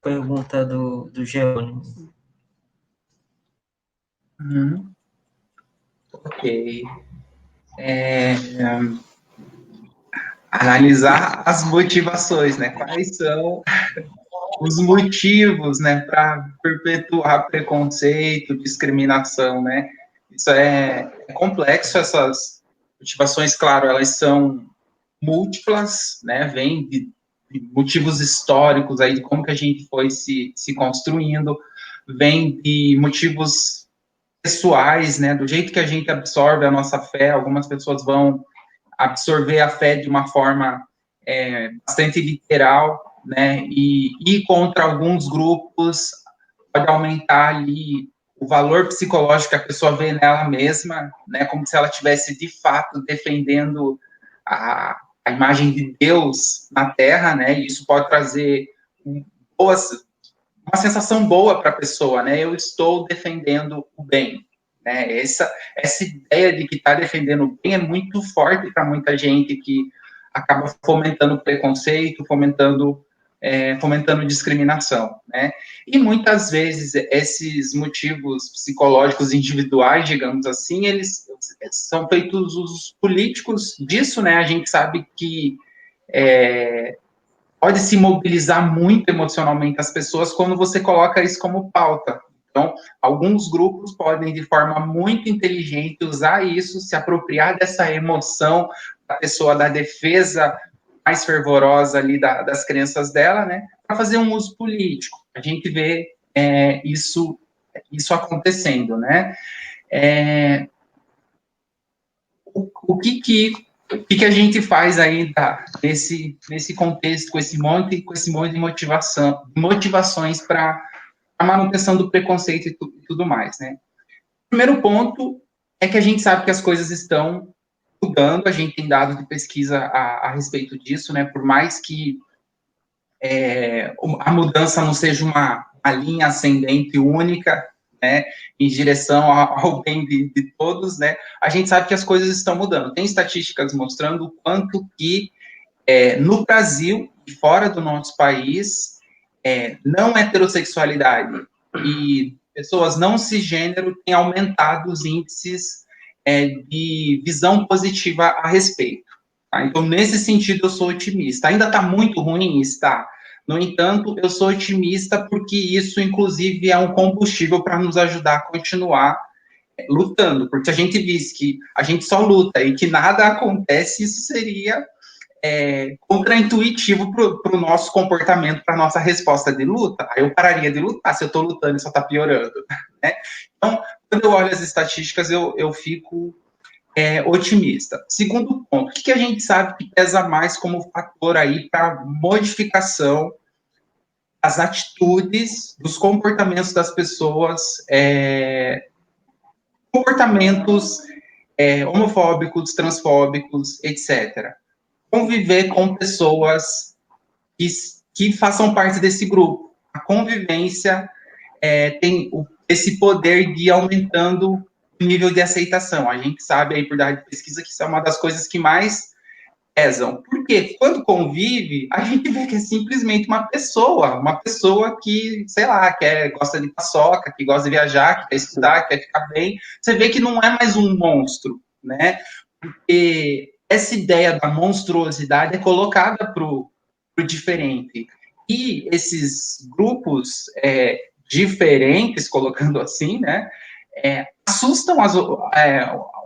Pergunta do Jerônimo. Ok. Analisar as motivações, né? Quais são os motivos, né, para perpetuar preconceito, discriminação, né? Isso é complexo, essas motivações, claro, elas são múltiplas, né? Vêm de motivos históricos aí de como que a gente foi se construindo, vem de motivos pessoais, né? Do jeito que a gente absorve a nossa fé, algumas pessoas vão absorver a fé de uma forma bastante literal, né, e ir contra alguns grupos pode aumentar ali o valor psicológico que a pessoa vê nela mesma, né, como se ela estivesse, de fato, defendendo a imagem de Deus na Terra, né, e isso pode trazer uma sensação boa para a pessoa, né, eu estou defendendo o bem, né, essa ideia de que está defendendo o bem é muito forte para muita gente que acaba fomentando preconceito, fomentando discriminação, né? E muitas vezes esses motivos psicológicos individuais, digamos assim, eles são feitos os políticos disso, né? A gente sabe que pode se mobilizar muito emocionalmente as pessoas quando você coloca isso como pauta. Então, alguns grupos podem, de forma muito inteligente, usar isso, se apropriar dessa emoção da pessoa, da defesa mais fervorosa ali das crenças dela, né, para fazer um uso político. A gente vê isso acontecendo, né? O que a gente faz aí nesse contexto, com esse monte de motivações para a manutenção do preconceito e tudo mais, né? O primeiro ponto é que a gente sabe que as coisas estão mudando, a gente tem dados de pesquisa a respeito disso, né? Por mais que a mudança não seja uma linha ascendente única, né, em direção ao bem de todos, né, a gente sabe que as coisas estão mudando. Tem estatísticas mostrando o quanto que no Brasil e fora do nosso país, não heterossexualidade e pessoas não cisgênero têm aumentado os índices de visão positiva a respeito. Tá? Então, nesse sentido, eu sou otimista. Ainda está muito ruim? Está. No entanto, eu sou otimista porque isso, inclusive, é um combustível para nos ajudar a continuar lutando. Porque se a gente visse que a gente só luta e que nada acontece, isso seria contraintuitivo para o nosso comportamento, para a nossa resposta de luta. Aí eu pararia de lutar se eu estou lutando e só está piorando. Né? Então, quando eu olho as estatísticas, eu fico otimista. Segundo ponto, o que a gente sabe que pesa mais como fator aí para modificação das atitudes, dos comportamentos das pessoas, comportamentos homofóbicos, transfóbicos, etc. Conviver com pessoas que façam parte desse grupo. A convivência tem esse poder de ir aumentando o nível de aceitação. A gente sabe aí por dar de pesquisa que isso é uma das coisas que mais pesam. Porque quando convive, a gente vê que é simplesmente uma pessoa que, sei lá, gosta de paçoca, que gosta de viajar, que quer estudar, que quer ficar bem. Você vê que não é mais um monstro, né? Porque essa ideia da monstruosidade é colocada para o diferente. E esses grupos diferentes, colocando assim, né, assustam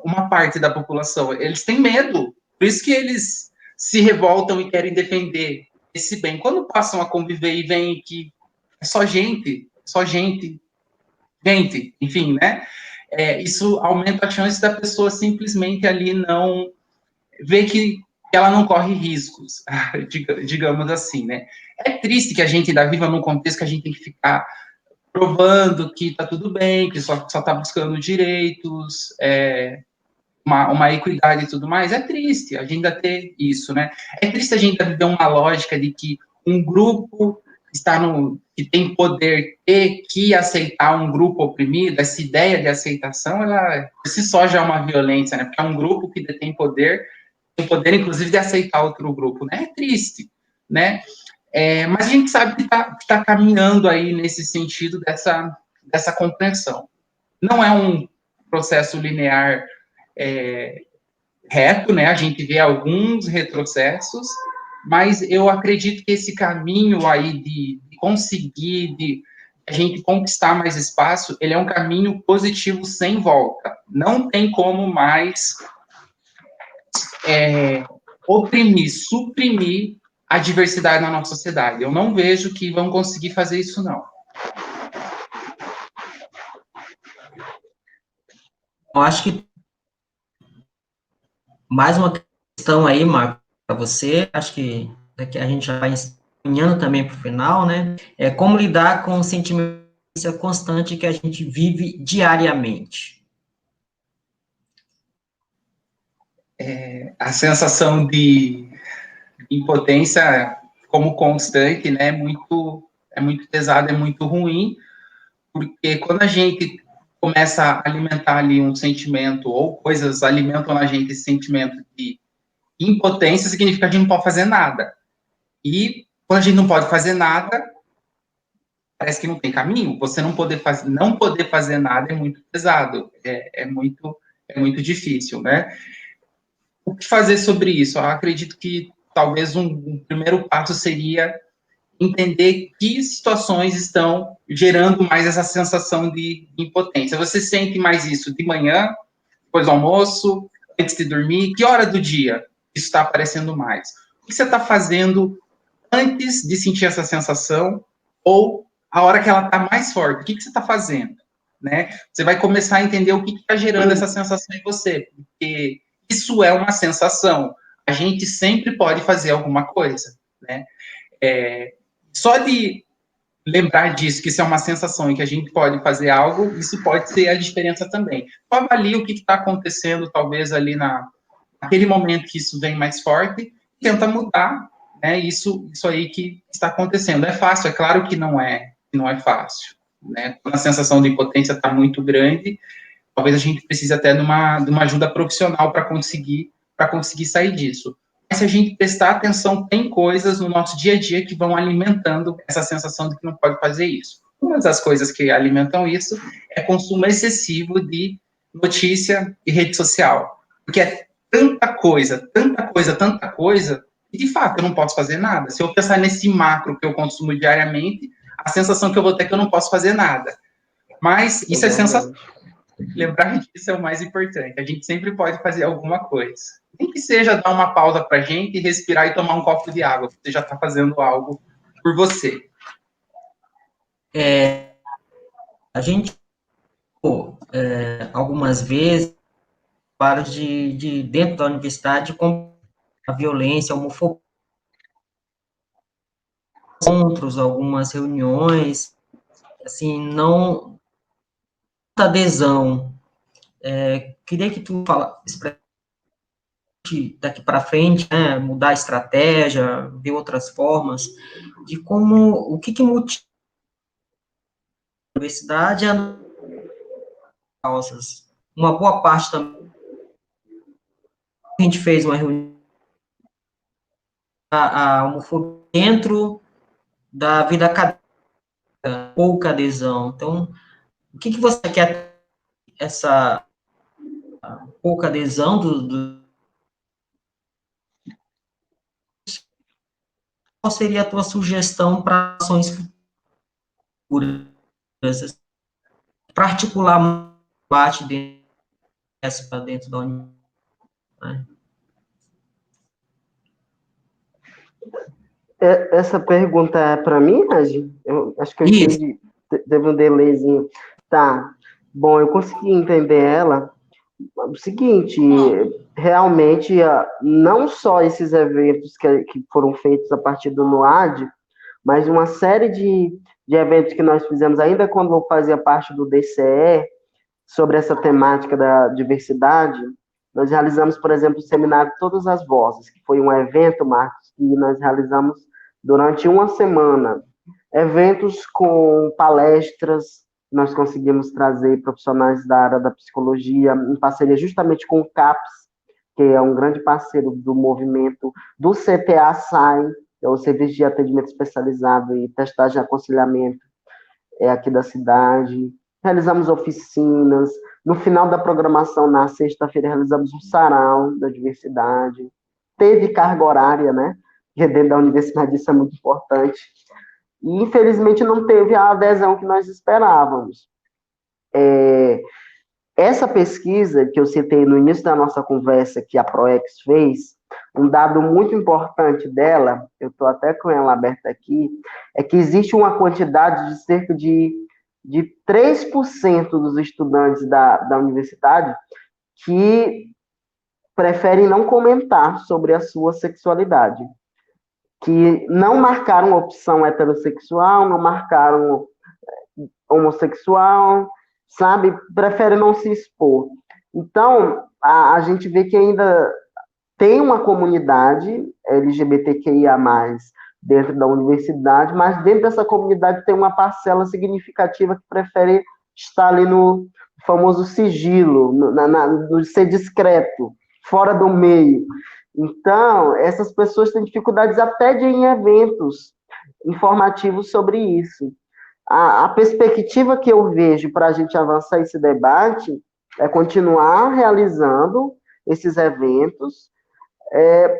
uma parte da população. Eles têm medo, por isso que eles se revoltam e querem defender esse bem. Quando passam a conviver e veem que é só gente, enfim, né, isso aumenta a chance da pessoa simplesmente ali não ver que ela não corre riscos, digamos assim, né. É triste que a gente ainda viva num contexto que a gente tem que ficar provando que está tudo bem, que só está buscando direitos, uma equidade e tudo mais. É triste a gente ainda ter isso, né? É triste a gente ainda viver uma lógica de que um grupo que tem poder ter que aceitar um grupo oprimido. Essa ideia de aceitação, ela por si só já é uma violência, né? Porque é um grupo que detém poder, tem poder inclusive de aceitar outro grupo, né? É triste, né? Mas a gente sabe que está caminhando aí nesse sentido dessa compreensão. Não é um processo linear reto, né? A gente vê alguns retrocessos, mas eu acredito que esse caminho aí de conseguir, de a gente conquistar mais espaço, ele é um caminho positivo sem volta. Não tem como mais oprimir, suprimir a diversidade na nossa sociedade. Eu não vejo que vão conseguir fazer isso, não. Eu acho que mais uma questão aí, Marco, para você, acho que daqui a gente já vai encaminhando também para o final, né? É como lidar com o sentimento constante que a gente vive diariamente. A sensação de impotência como constante, né, é muito pesado, é muito ruim, porque quando a gente começa a alimentar ali um sentimento, ou coisas alimentam na gente esse sentimento de impotência, significa que a gente não pode fazer nada. E quando a gente não pode fazer nada, parece que não tem caminho. Você não poder fazer nada é muito pesado, é muito difícil, né? O que fazer sobre isso? Eu acredito que talvez um primeiro passo seria entender que situações estão gerando mais essa sensação de impotência. Você sente mais isso de manhã, depois do almoço, antes de dormir? Que hora do dia isso está aparecendo mais? O que você está fazendo antes de sentir essa sensação ou a hora que ela está mais forte? O que você está fazendo? Né? Você vai começar a entender o que está gerando essa sensação em você, porque isso é uma sensação. A gente sempre pode fazer alguma coisa, né? Só de lembrar disso, que isso é uma sensação e que a gente pode fazer algo, isso pode ser a diferença também. Então, avalie o que está acontecendo, talvez, ali naquele momento que isso vem mais forte, tenta mudar, né, isso aí que está acontecendo. É fácil? É claro que não é fácil, né? Quando a sensação de impotência está muito grande, talvez a gente precise até de uma ajuda profissional para conseguir sair disso. Mas se a gente prestar atenção, tem coisas no nosso dia a dia que vão alimentando essa sensação de que não pode fazer isso. Uma das coisas que alimentam isso é consumo excessivo de notícia e rede social. Porque é tanta coisa, tanta coisa, tanta coisa, e de fato eu não posso fazer nada. Se eu pensar nesse macro que eu consumo diariamente, a sensação que eu vou ter é que eu não posso fazer nada. Mas isso é sensacional. Lembrar disso é o mais importante. A gente sempre pode fazer alguma coisa. Nem que seja dar uma pausa para a gente, respirar e tomar um copo de água. Você já está fazendo algo por você. A gente, algumas vezes, para dentro da universidade, com a violência, a homofobia, encontros, algumas reuniões, assim, não adesão. Queria que tu falasse daqui para frente, né, mudar a estratégia, ver outras formas, de como, o que motiva a universidade a causas. Uma boa parte também, a gente fez uma reunião, a homofobia dentro da vida acadêmica, pouca adesão. Então, o que você quer, essa pouca adesão qual seria a tua sugestão para ações futuras, para articular um debate dentro da União? Né? Essa pergunta é para mim, Regi? Eu acho que eu Isso. entendi. Teve um delayzinho. Tá. Bom, eu consegui entender ela. O seguinte, realmente, não só esses eventos que foram feitos a partir do NUAD, mas uma série de eventos que nós fizemos ainda quando eu fazia parte do DCE, sobre essa temática da diversidade, nós realizamos, por exemplo, o seminário Todas as Vozes, que foi um evento, Marcos, que nós realizamos durante uma semana. Eventos com palestras, nós conseguimos trazer profissionais da área da psicologia, em parceria justamente com o CAPS, que é um grande parceiro do movimento do CTA-SAI, que é o Serviço de Atendimento Especializado e Testagem e Aconselhamento aqui da cidade. Realizamos oficinas. No final da programação, na sexta-feira, realizamos um sarau da diversidade. Teve carga horária, né? Porque dentro da universidade isso é muito importante. E, infelizmente, não teve a adesão que nós esperávamos. Essa pesquisa que eu citei no início da nossa conversa, que a ProEx fez, um dado muito importante dela, eu estou até com ela aberta aqui, é que existe uma quantidade de cerca de 3% dos estudantes da universidade que preferem não comentar sobre a sua sexualidade, que não marcaram opção heterossexual, não marcaram homossexual, sabe? Prefere não se expor. Então, a gente vê que ainda tem uma comunidade LGBTQIA+, dentro da universidade, mas dentro dessa comunidade tem uma parcela significativa que prefere estar ali no famoso sigilo, no ser discreto, fora do meio. Então, essas pessoas têm dificuldades até de ir em eventos informativos sobre isso. A perspectiva que eu vejo para a gente avançar esse debate é continuar realizando esses eventos,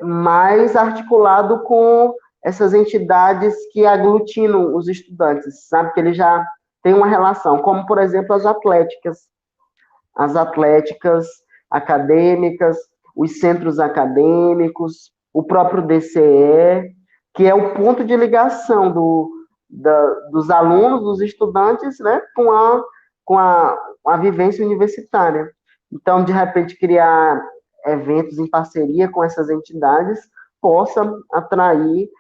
mais articulado com essas entidades que aglutinam os estudantes, sabe? Que ele já tem uma relação, como, por exemplo, as atléticas acadêmicas, os centros acadêmicos, o próprio DCE, que é o ponto de ligação dos alunos, dos estudantes, né, com a vivência universitária. Então, de repente, criar eventos em parceria com essas entidades possa atrair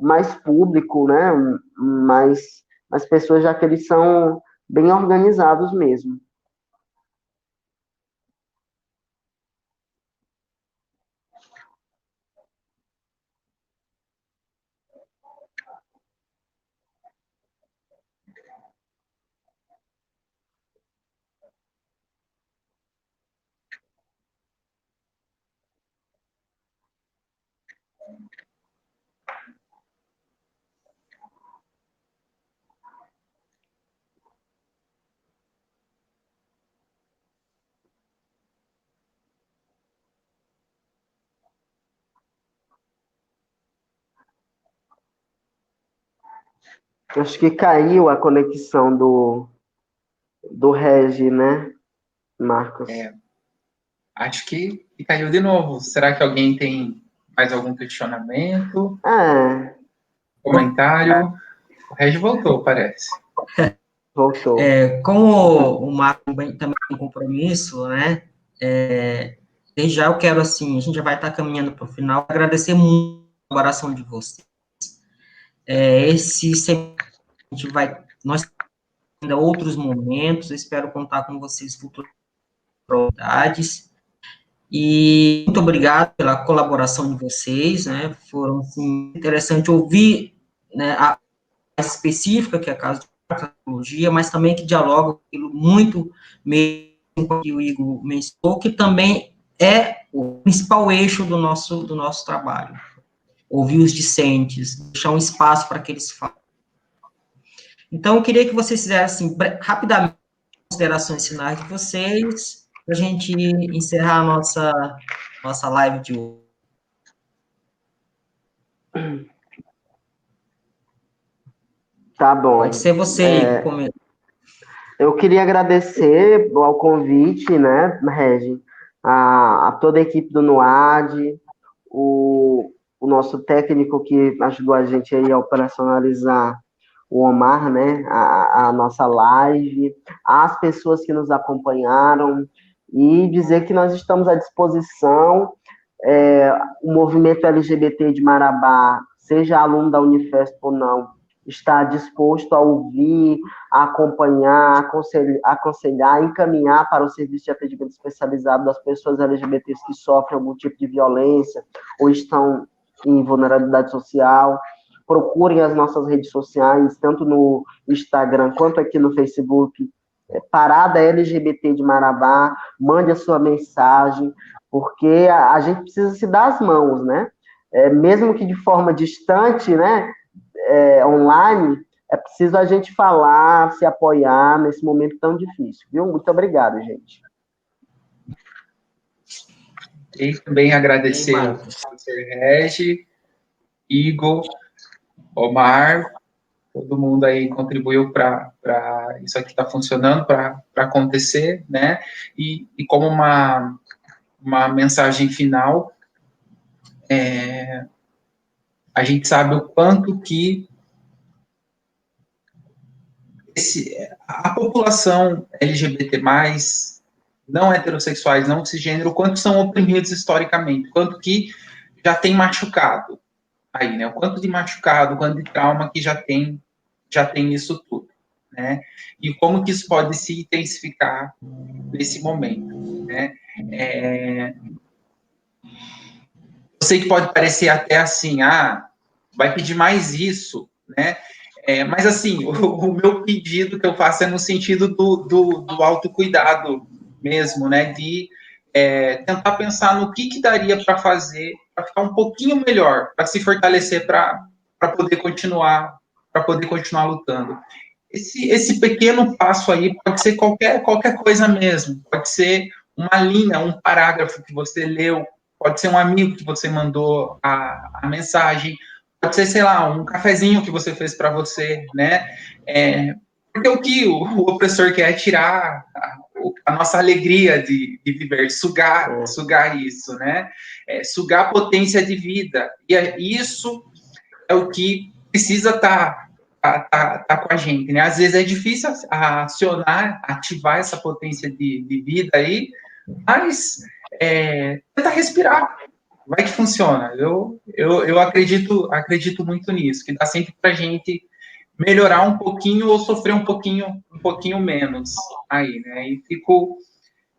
mais público, né, mais pessoas, já que eles são bem organizados mesmo. Acho que caiu a conexão do Regi, né, Marcos? Acho que caiu de novo. Será que alguém tem mais algum questionamento, comentário? O Regi voltou, parece. Voltou. Como o Marco também tem um compromisso, né, desde já eu quero, assim, a gente já vai estar caminhando para o final, agradecer muito a colaboração de vocês. Nós temos ainda outros momentos, eu espero contar com vocês futuras oportunidades, e muito obrigado pela colaboração de vocês, né, foram, assim, interessante ouvir, né, a específica, que é a caso de tecnologia, mas também que dialoga muito mesmo com o que o Igor mencionou, que também é o principal eixo do nosso trabalho. Ouvir os discentes, deixar um espaço para que eles falem. Então, eu queria que vocês fizessem, assim, rapidamente, considerações finais de vocês, para a gente encerrar a nossa live de hoje. Tá bom. Pode ser você, Eu queria agradecer ao convite, né, Regi, a toda a equipe do NUAD, o nosso técnico que ajudou a gente aí a operacionalizar o Omar, né, a nossa live, as pessoas que nos acompanharam, e dizer que nós estamos à disposição, o movimento LGBT de Marabá, seja aluno da Unifesp ou não, está disposto a ouvir, a acompanhar, aconselhar, encaminhar para o serviço de atendimento especializado das pessoas LGBTs que sofrem algum tipo de violência ou estão em vulnerabilidade social. Procurem as nossas redes sociais, tanto no Instagram quanto aqui no Facebook, Parada LGBT de Marabá, mande a sua mensagem, porque a gente precisa se dar as mãos, né? Mesmo que de forma distante, né? Online, é preciso a gente falar, se apoiar nesse momento tão difícil, viu? Muito obrigado, gente. E também agradecer ao professor Regi, Igor, Omar, todo mundo aí contribuiu para isso aqui estar funcionando, para acontecer, né? E como uma mensagem final, a gente sabe o quanto que a população LGBT+, não heterossexuais, não cisgênero, quanto são oprimidos historicamente, quanto que já tem machucado aí, né? O quanto de machucado, o quanto de trauma que já tem isso tudo, né? E como que isso pode se intensificar nesse momento, né? Eu sei que pode parecer até assim, vai pedir mais isso, né? Mas, assim, o meu pedido que eu faço é no sentido do autocuidado mesmo, né? De tentar pensar no que daria para fazer para ficar um pouquinho melhor, para se fortalecer, para poder continuar lutando. Esse pequeno passo aí pode ser qualquer coisa mesmo, pode ser uma linha, um parágrafo que você leu, pode ser um amigo que você mandou a mensagem, pode ser, sei lá, um cafezinho que você fez para você, né? Porque o que o opressor quer é tirar a nossa alegria de viver, sugar isso, né? Sugar a potência de vida. E isso é o que precisa estar com a gente, né? Às vezes é difícil ativar essa potência de vida aí, mas tenta respirar, vai que funciona. Eu acredito muito nisso, que dá sempre para a gente melhorar um pouquinho ou sofrer um pouquinho menos aí, né? E fico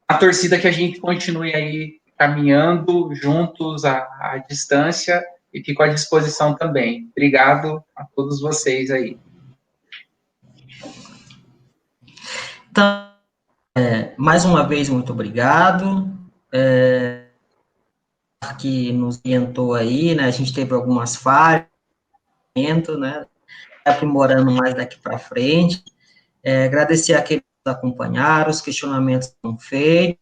a torcida que a gente continue aí caminhando juntos à distância e fico à disposição também. Obrigado a todos vocês aí. Então, mais uma vez, muito obrigado. Que nos orientou aí, né? A gente teve algumas falhas, né? Aprimorando mais daqui para frente. Agradecer a quem nos acompanharam, os questionamentos que foram feitos,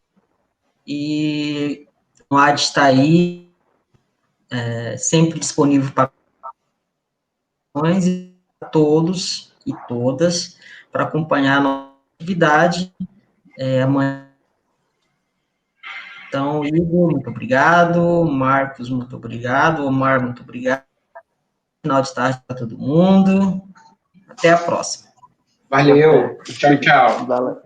e o AD está aí, sempre disponível para a todos e todas para acompanhar a nossa atividade amanhã. Então, Igor, muito obrigado, Marcos, muito obrigado, Omar, muito obrigado. Final de tarde para todo mundo. Até a próxima. Valeu. Tchau, tchau. Valeu.